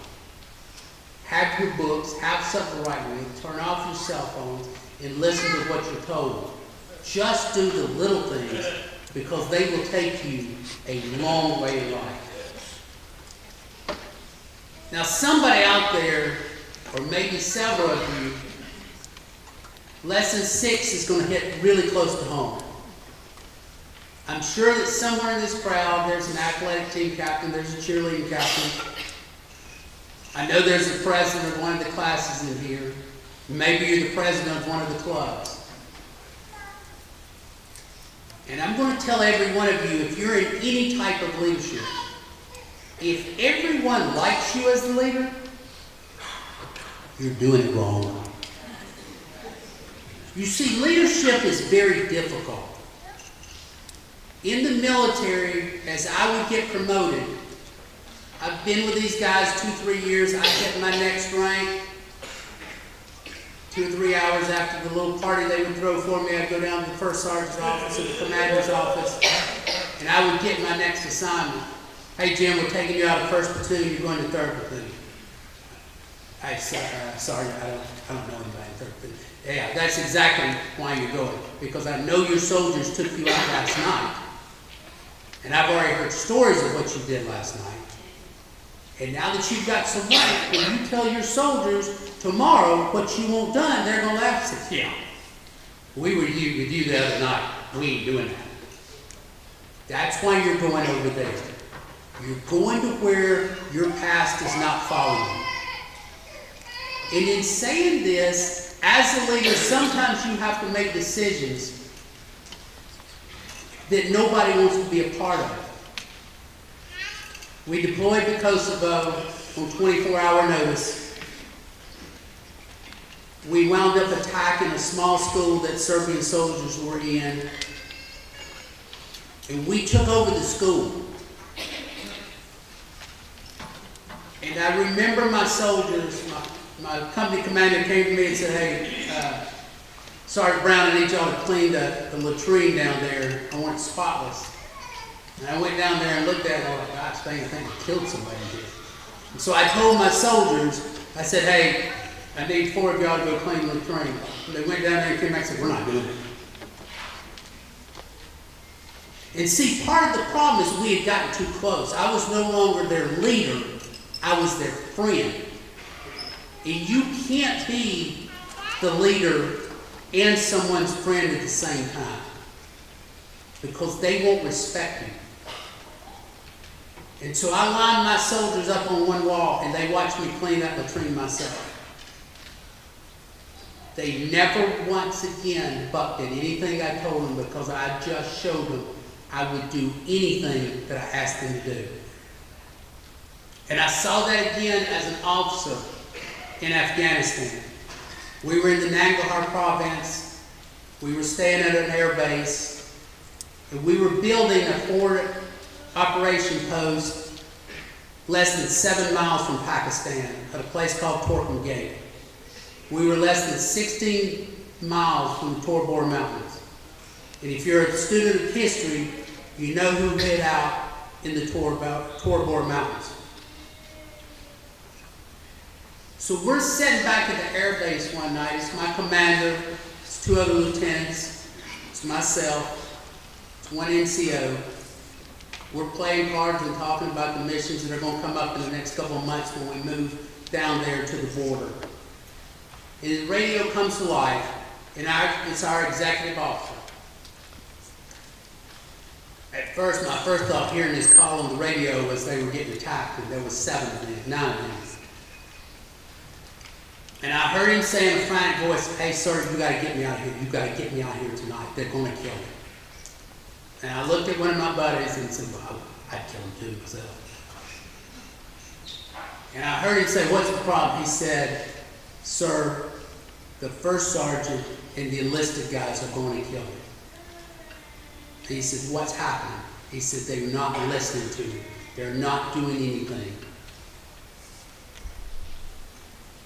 Have your books, have something to write with, turn off your cell phones, and listen to what you're told. Just do the little things, because they will take you a long way in life. Now, somebody out there, or maybe several of you, lesson 6 is going to hit really close to home. I'm sure that somewhere in this crowd, there's an athletic team captain, there's a cheerleading captain. I know there's the president of one of the classes in here. Maybe you're the president of one of the clubs. And I'm going to tell every one of you, if you're in any type of leadership, if everyone likes you as the leader, you're doing it wrong. You see, leadership is very difficult. In the military, as I would get promoted, I've been with these guys 2-3 years. I hit my next rank. 2 or 3 hours after the little party they would throw for me, I'd go down to the first sergeant's office or the commander's office, and I would get my next assignment. Hey Jim, we're taking you out of 1st platoon, you're going to 3rd platoon. Hey, Sergeant, I don't know anybody in 3rd platoon. Yeah, that's exactly why you're going, because I know your soldiers took you out last night, and I've already heard stories of what you did last night. And now that you've got some rank, when you tell your soldiers tomorrow what you want done, they're going to laugh and say, yeah, we were with you the other night. We ain't doing that. That's why you're going over there. You're going to where your past is not following you. And in saying this, as a leader, sometimes you have to make decisions that nobody wants to be a part of. We deployed to Kosovo on 24-hour notice. We wound up attacking a small school that Serbian soldiers were in. And we took over the school. And I remember my soldiers, my company commander came to me and said, hey, Sergeant Brown, I need y'all to clean the latrine down there. I want it spotless. And I went down there and looked at it, and I was like, gosh, dang, I think I killed somebody here. And so I told my soldiers, I said, hey, I need 4 of y'all to go clean the latrine. And they went down there and came back and said, we're not doing it. And see, part of the problem is we had gotten too close. I was no longer their leader, I was their friend. And you can't be the leader and someone's friend at the same time, because they won't respect you. And so I lined my soldiers up on one wall, and they watched me clean that latrine myself. They never once again bucked at anything I told them, because I just showed them I would do anything that I asked them to do. And I saw that again as an officer in Afghanistan. We were in the Nangarhar province. We were staying at an air base. And we were building a forward operation post less than 7 miles from Pakistan at a place called Torkham Gate. We were less than 16 miles from the Tor Bor Mountains. And if you're a student of history, you know who hid out in the Tor Bor Mountains. So we're sitting back at the air base one night. It's my commander, it's 2 other lieutenants, it's myself, it's 1 NCO. We're playing cards and talking about the missions that are going to come up in the next couple of months when we move down there to the border. And the radio comes to life, and it's our executive officer. At first, my first thought hearing this call on the radio was they were getting attacked, and there was 9 of them. And I heard him say in a frantic voice, hey, sir, you got to get me out of here. You got to get me out of here tonight. They're going to kill me. And I looked at one of my buddies and said, well, I'd kill him too myself. And I heard him say, what's the problem? He said, sir, the first sergeant and the enlisted guys are going to kill me. He said, what's happening? He said, they're not listening to me. They're not doing anything.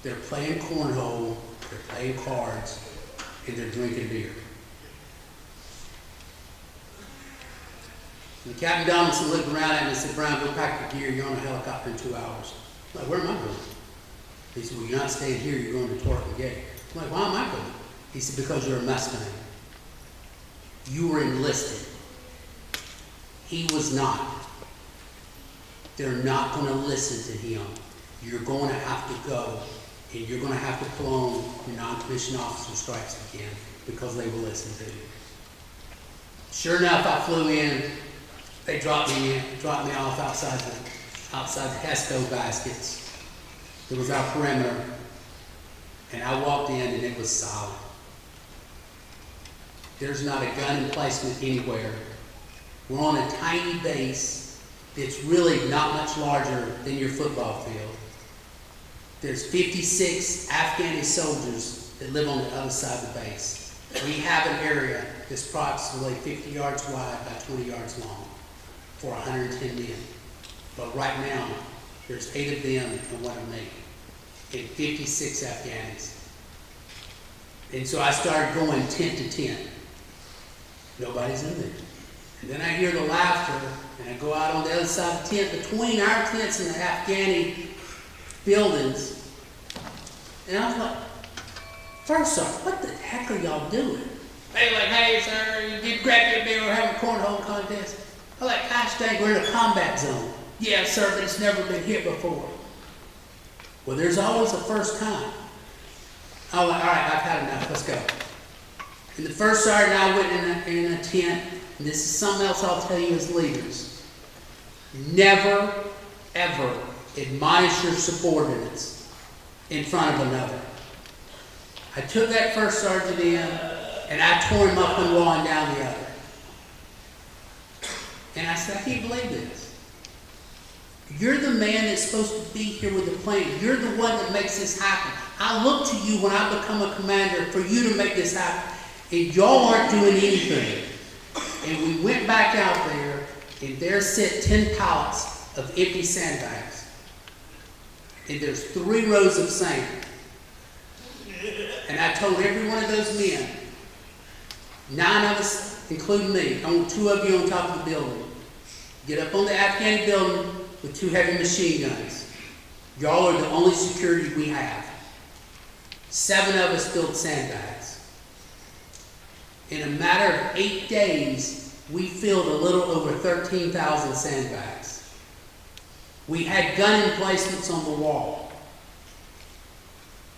They're playing cornhole, they're playing cards, and they're drinking beer. And Captain Donaldson looked around at me and said, Brown, go pack your gear. You're on a helicopter in 2 hours. I'm like, where am I going? He said, well, you're not staying here. You're going to Torkham Gate. I'm like, why am I going? He said, because you're a Mustang. You were enlisted. He was not. They're not going to listen to him. You're going to have to go, and you're going to have to pull on your non-commissioned officer stripes again, because they will listen to you. Sure enough, I flew in. They dropped me off outside the HESCO baskets. It was our perimeter. And I walked in, and it was solid. There's not a gun emplacement anywhere. We're on a tiny base that's really not much larger than your football field. There's 56 Afghani soldiers that live on the other side of the base. We have an area that's approximately 50 yards wide by 20 yards long for 110 men. But right now, there's 8 of them and 1 of me, and 56 Afghanis. And so I started going tent to tent. Nobody's in there. And then I hear the laughter, and I go out on the other side of the tent, between our tents and the Afghani buildings. And I was like, first off, what the heck are y'all doing? They like, hey, sir, you get grab your beer, we're having a cornhole contest. I'm like, gosh dang, we're in a combat zone. Yeah, sir, but it's never been hit before. Well, there's always a first time. I'm like, all right, I've had enough, let's go. And the first sergeant and I went in a tent, and this is something else I'll tell you as leaders. Never, ever admonish your subordinates in front of another. I took that first sergeant in, and I tore him up one wall and down the other. And I said, I can't believe this. You're the man that's supposed to be here with the plan. You're the one that makes this happen. I look to you when I become a commander for you to make this happen. And y'all aren't doing anything. And we went back out there, and there sit 10 pallets of empty sandbags. And there's 3 rows of sand. And I told every one of those men, 9 of us, including me, I want 2 of you on top of the building. Get up on the Afghani building with 2 heavy machine guns. Y'all are the only security we have. 7 of us filled sandbags. In a matter of 8 days, we filled a little over 13,000 sandbags. We had gun emplacements on the wall.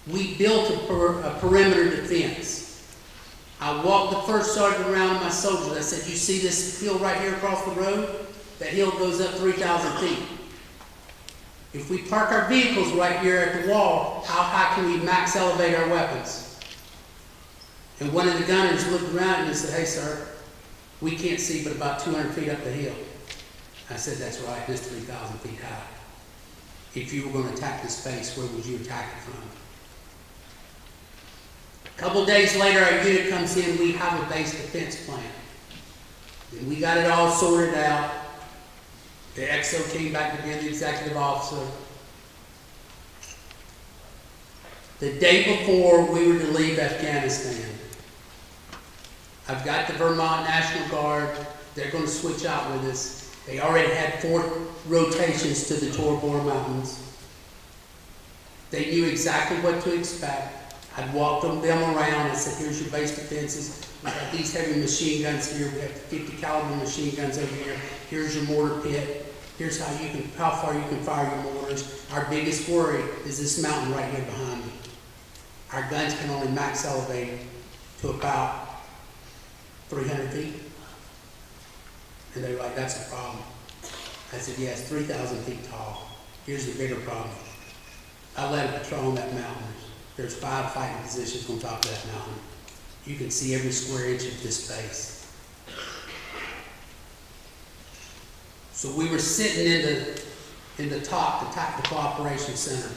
We built a perimeter defense. I walked the first sergeant around with my soldiers. I said, you see this hill right here across the road? That hill goes up 3,000 feet. If we park our vehicles right here at the wall, how high can we max elevate our weapons? And one of the gunners looked around and said, hey, sir, we can't see but about 200 feet up the hill. I said, that's right, it's 3,000 feet high. If you were going to attack this base, where would you attack it from? A couple days later, our unit comes in, we have a base defense plan. And we got it all sorted out. The XO came back to be the executive officer. The day before we were to leave Afghanistan, I've got the Vermont National Guard. They're going to switch out with us. They already had 4 rotations to the Tora Bora Mountains. They knew exactly what to expect. I'd walked them around and said, here's your base defenses. We got these heavy machine guns here. We have 50 caliber machine guns over here. Here's your mortar pit. Here's how far you can fire your mortars. Our biggest worry is this mountain right here behind me. Our guns can only max elevate to about 300 feet. And they were like, that's a problem. I said, yeah, it's 3,000 feet tall. Here's the bigger problem. I led a patrol on that mountain. There's 5 fighting positions on top of that mountain. You can see every square inch of this space. So we were sitting in the top, the Tactical Operations Center.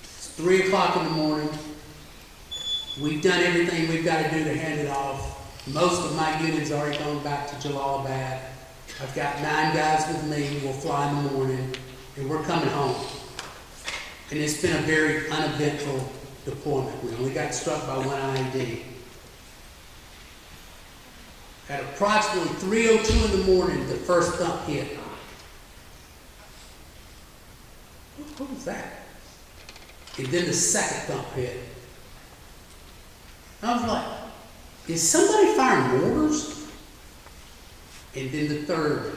It's 3 o'clock in the morning. We've done everything we've got to do to hand it off. Most of my unit's already gone back to Jalalabad. I've got 9 guys with me. We'll fly in the morning, and we're coming home. And it's been a very uneventful deployment. We only got struck by 1 IED. At approximately 3:02 in the morning, the first thump hit. What was that? And then the second thump hit. I was like, is somebody firing mortars? And then the third.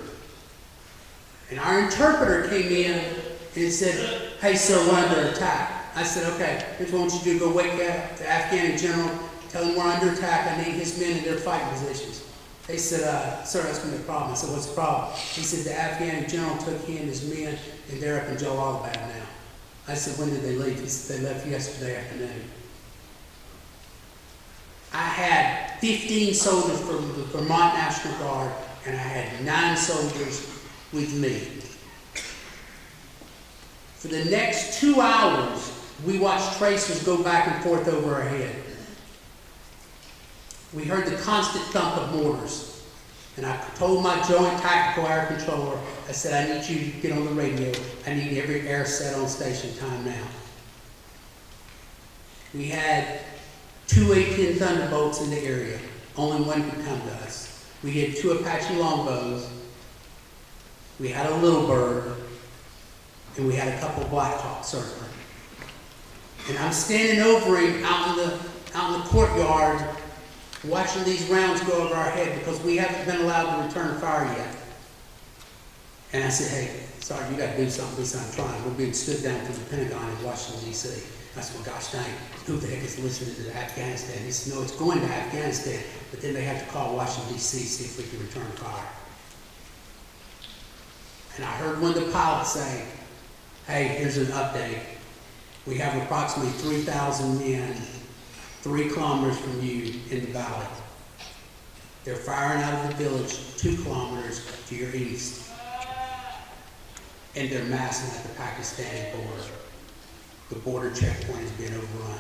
And our interpreter came in and said, hey, sir, we're under attack. I said, okay, here's what I want you to do. Go wake up the Afghan general, tell him we're under attack. I need his men in their fighting positions. They said, sir, that's going to be a problem. I said, what's the problem? He said, the Afghan general took him and his men, and they're up in Jalalabad now. I said, when did they leave? He said, they left yesterday afternoon. I had 15 soldiers from the Vermont National Guard, and I had 9 soldiers with me. For the next 2 hours, we watched tracers go back and forth over our head. we heard the constant thump of mortars. And I told my joint tactical air controller, I said, I need you to get on the radio. I need every air set on station time now. We had 2 A-10 Thunderbolts in the area. Only one could come to us. We had 2 Apache Longbows. We had a Little Bird. And we had a couple Blackhawks circling. And I'm standing over him out in the courtyard, watching these rounds go over our head because we haven't been allowed to return fire yet. And I said, hey, sorry, you got to do something this time. I'm trying. We're being stood down to the Pentagon in Washington, D.C. I said, well, gosh dang, who the heck is listening to Afghanistan? He said, no, it's going to Afghanistan, but then they have to call Washington, D.C. see if we can return fire. And I heard one of the pilots say, hey, here's an update. We have approximately 3,000 men 3 kilometers from you in the valley. They're firing out of the village 2 kilometers to your east. And they're massing at the Pakistani border. The border checkpoint has been overrun.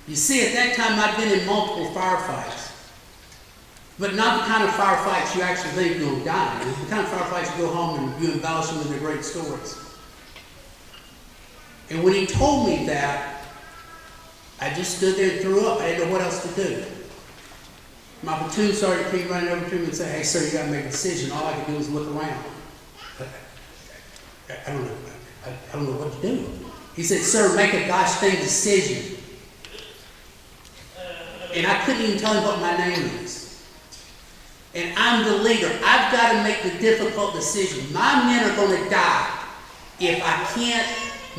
You see, at that time I'd been in multiple firefights. But not the kind of firefights you actually think you're going to die in. The kind of firefights you go home and you embellish them with their great stories. And when he told me that, I just stood there and threw up. I didn't know what else to do. My platoon sergeant came running over to me and said, hey, sir, you got to make a decision. All I could do was look around. I don't know what to do. He said, sir, make a gosh dang decision. And I couldn't even tell him what my name is. And I'm the leader. I've got to make the difficult decision. My men are going to die if I can't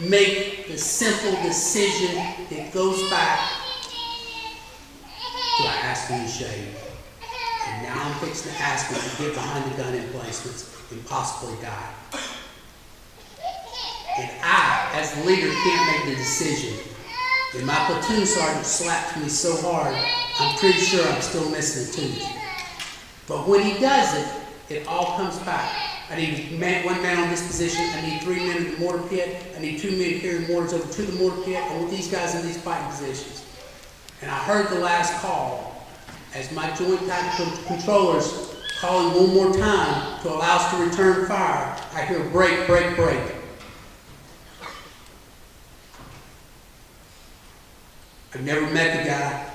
make the simple decision that goes back to I ask him to shave. And now I'm fixing to ask him to get behind the gun emplacements and possibly die. And I, as the leader, can't make the decision. And my platoon sergeant slapped me so hard, I'm pretty sure I'm still missing a tooth. But when he does it, it all comes back. I need one man on this position. I need 3 men in the mortar pit. I need 2 men carrying mortars over to the mortar pit. I want these guys in these fighting positions. And I heard the last call as my joint tactical controllers calling one more time to allow us to return fire. I hear break, break, break. I've never met the guy.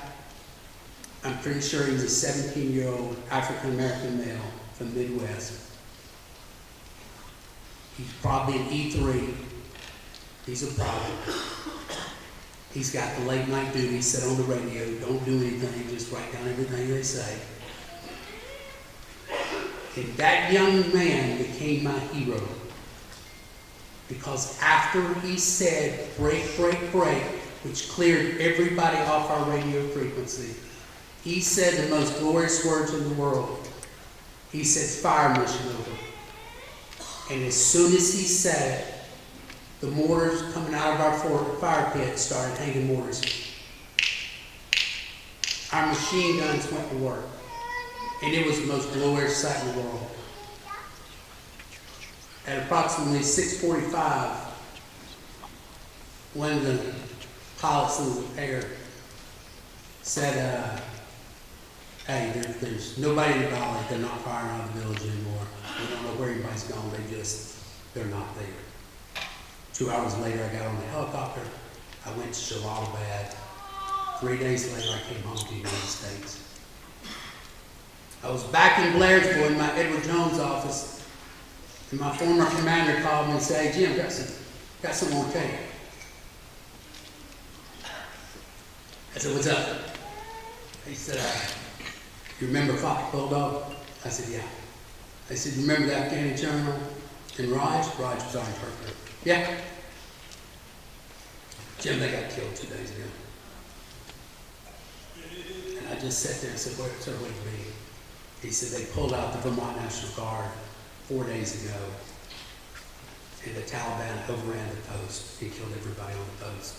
I'm pretty sure he was a 17-year-old African-American male from the Midwest. He's probably an E3. He's a problem. He's got the late night duty, sit on the radio, don't do anything, just write down everything they say. And that young man became my hero. Because after he said, break, break, break, which cleared everybody off our radio frequency, he said the most glorious words in the world. He said, fire mission over. And as soon as he said it, the mortars coming out of our fire pit started hanging mortars. Our machine guns went to work. And it was the most glorious sight in the world. At approximately 6:45, one of the pilots in the air said, hey, there's nobody in the valley. They're not firing out of the village anymore. We don't know where anybody's gone. They're not there. 2 hours later, I got on the helicopter. I went to Jalalabad. 3 days later, I came home to the United States. I was back in Blairsville in my Edward Jones office, and my former commander called me and said, hey, Jim, got some more tape. I said, what's up? He said, you remember Fox Bulldog? I said, yeah. I said, you remember the Afghani general in Raj? Raj was our interpreter. Yeah. Jim, they got killed 2 days ago. And I just sat there and said, what do you mean? He said, they pulled out the Vermont National Guard 4 days ago, and the Taliban overran the post and killed everybody on the post.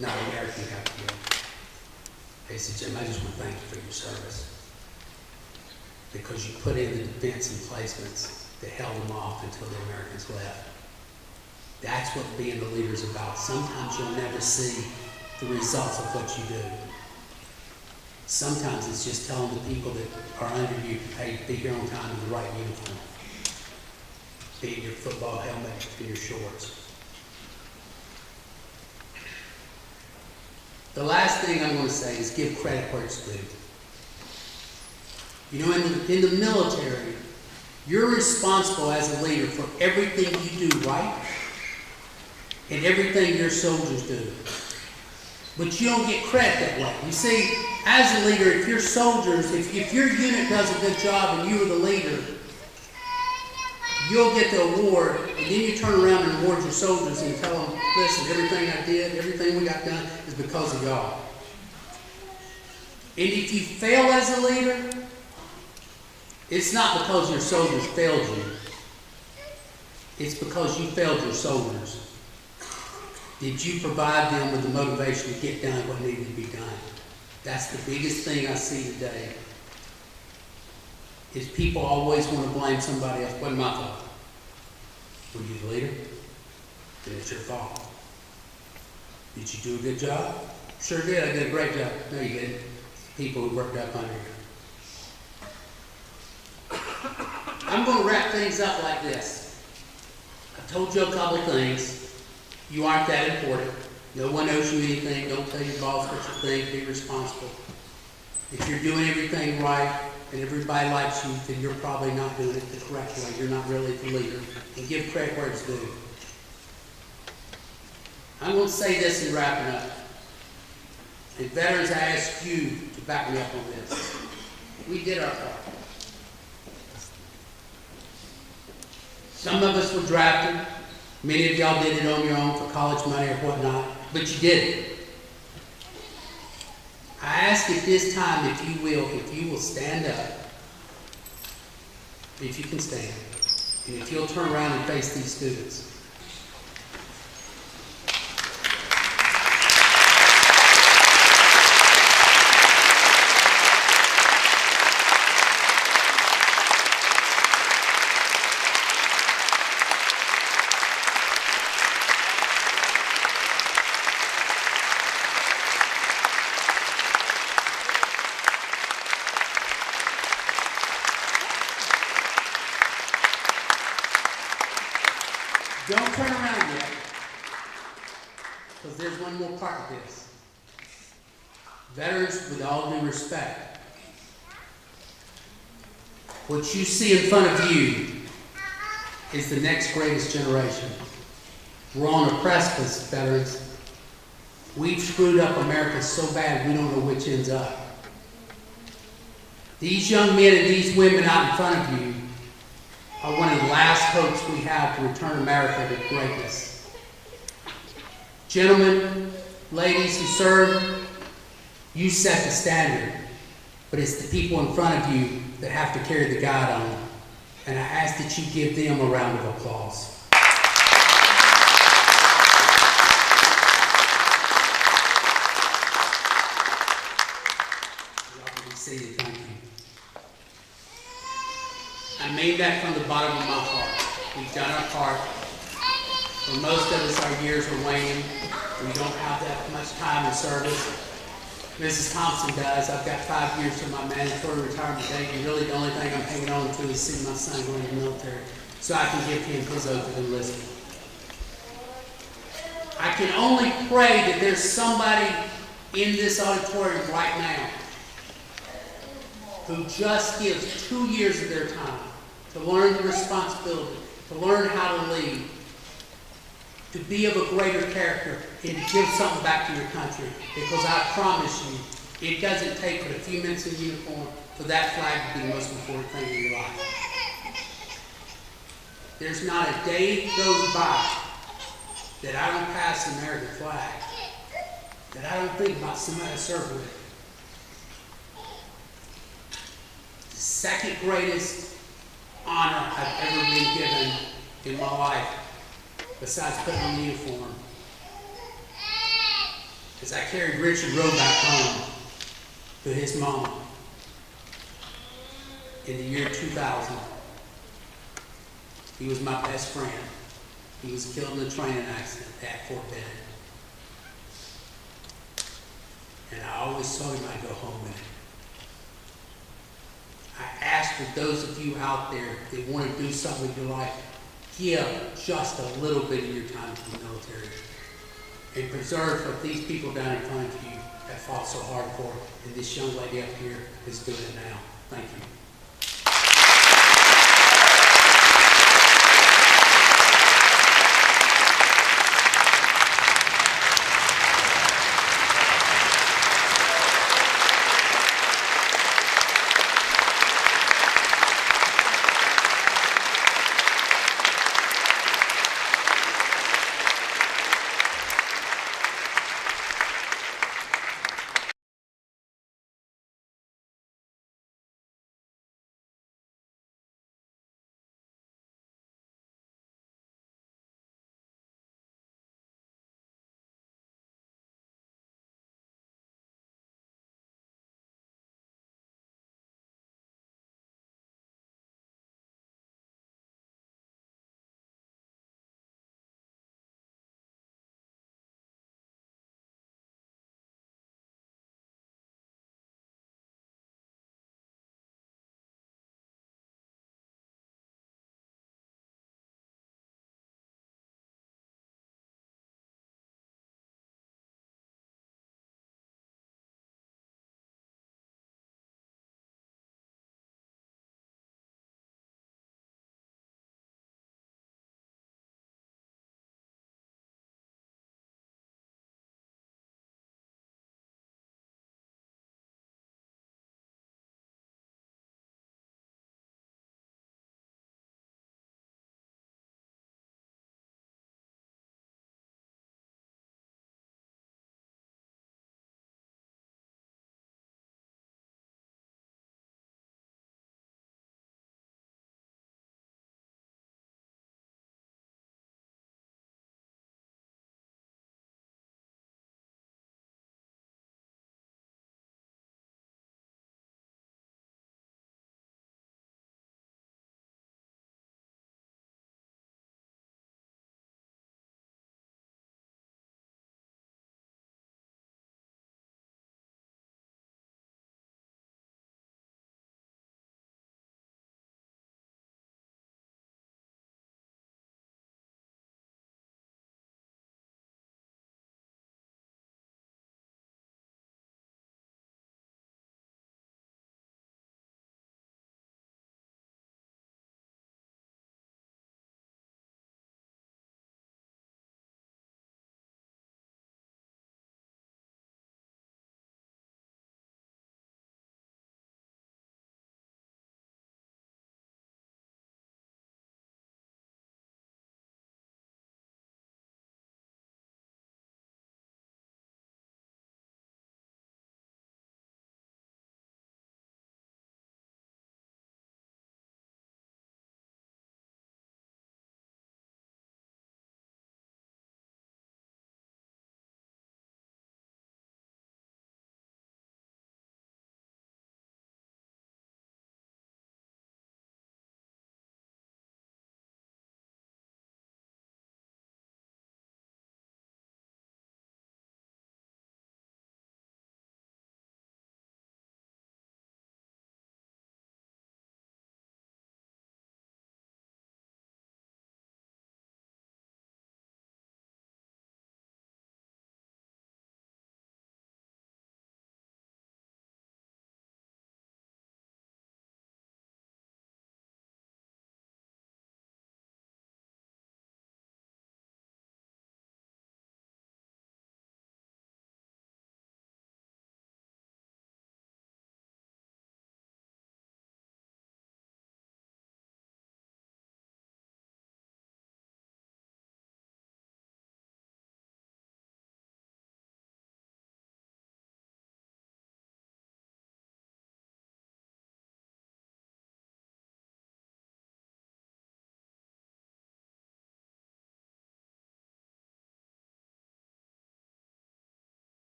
Not an American got killed. He said, Jim, I just want to thank you for your service. Because you put in the defense emplacements that held them off until the Americans left. That's what being the leader is about. Sometimes you'll never see the results of what you do. Sometimes it's just telling the people that are under you, hey, be here on time in the right uniform. Be in your football helmet and your shorts. The last thing I'm going to say is give credit where it's due. You know, in the military, you're responsible as a leader for everything you do right and everything your soldiers do. But you don't get credit that way. You see, as a leader, if your soldiers, if your unit does a good job and you are the leader, you'll get the award, and then you turn around and award your soldiers and tell them, listen, everything I did, everything we got done is because of y'all. And if you fail as a leader, it's not because your soldiers failed you. It's because you failed your soldiers. Did you provide them with the motivation to get done what needed to be done? That's the biggest thing I see today. Is people always want to blame somebody else. Wasn't my fault. Were you the leader? Then it's your fault. Did you do a good job? Sure did. I did a great job. No, you didn't. People who worked up under you. I'm going to wrap things up like this. I told you a couple things. You aren't that important. No one owes you anything. Don't tell your boss what you think. Be responsible. If you're doing everything right and everybody likes you, then you're probably not doing it the correct way. You're not really the leader. And give credit where it's due. I'm going to say this in wrapping up. And veterans, I ask you to back me up on this. We did our part. Some of us were drafted. Many of y'all did it on your own for college money or whatnot, but you did it. I ask at this time, if you will stand up, if you can stand, and if you'll turn around and face these students. Don't turn around yet, because there's one more part of this. Veterans, with all due respect, what you see in front of you is the next greatest generation. We're on a precipice, veterans. We've screwed up America so bad we don't know which end's up. These young men and these women out in front of you are one of the last hopes we have to return America to greatness. Gentlemen, ladies who serve, you set the standard, but it's the people in front of you that have to carry the guide on. And I ask that you give them a round of applause. Y'all can be seated, thank you. I mean that from the bottom of my heart. We've done our part. For most of us, our years are waning. We don't have that much time in service. Mrs. Thompson does. I've got 5 years to my mandatory retirement date, and really the only thing I'm hanging on to is seeing my son go into the military so I can give him his oath of enlistment. I can only pray that there's somebody in this auditorium right now who just gives 2 years of their time to learn the responsibility, to learn how to lead, to be of a greater character, and to give something back to your country. Because I promise you, it doesn't take but a few minutes in uniform for that flag to be the most important thing in your life. There's not a day goes by that I don't pass the American flag, that I don't think about somebody I serve with. The second greatest honor I've ever been given in my life, besides putting on the uniform, is I carried Richard Rowe back home to his mom in the year 2000. He was my best friend. He was killed in a training accident at Fort Benning. And I always told him I'd go home with him. that those of you out there that want to do something with your life, give just a little bit of your time to the military. And preserve what these people down in front of you have fought so hard for, and this young lady up here is doing it now. Thank you.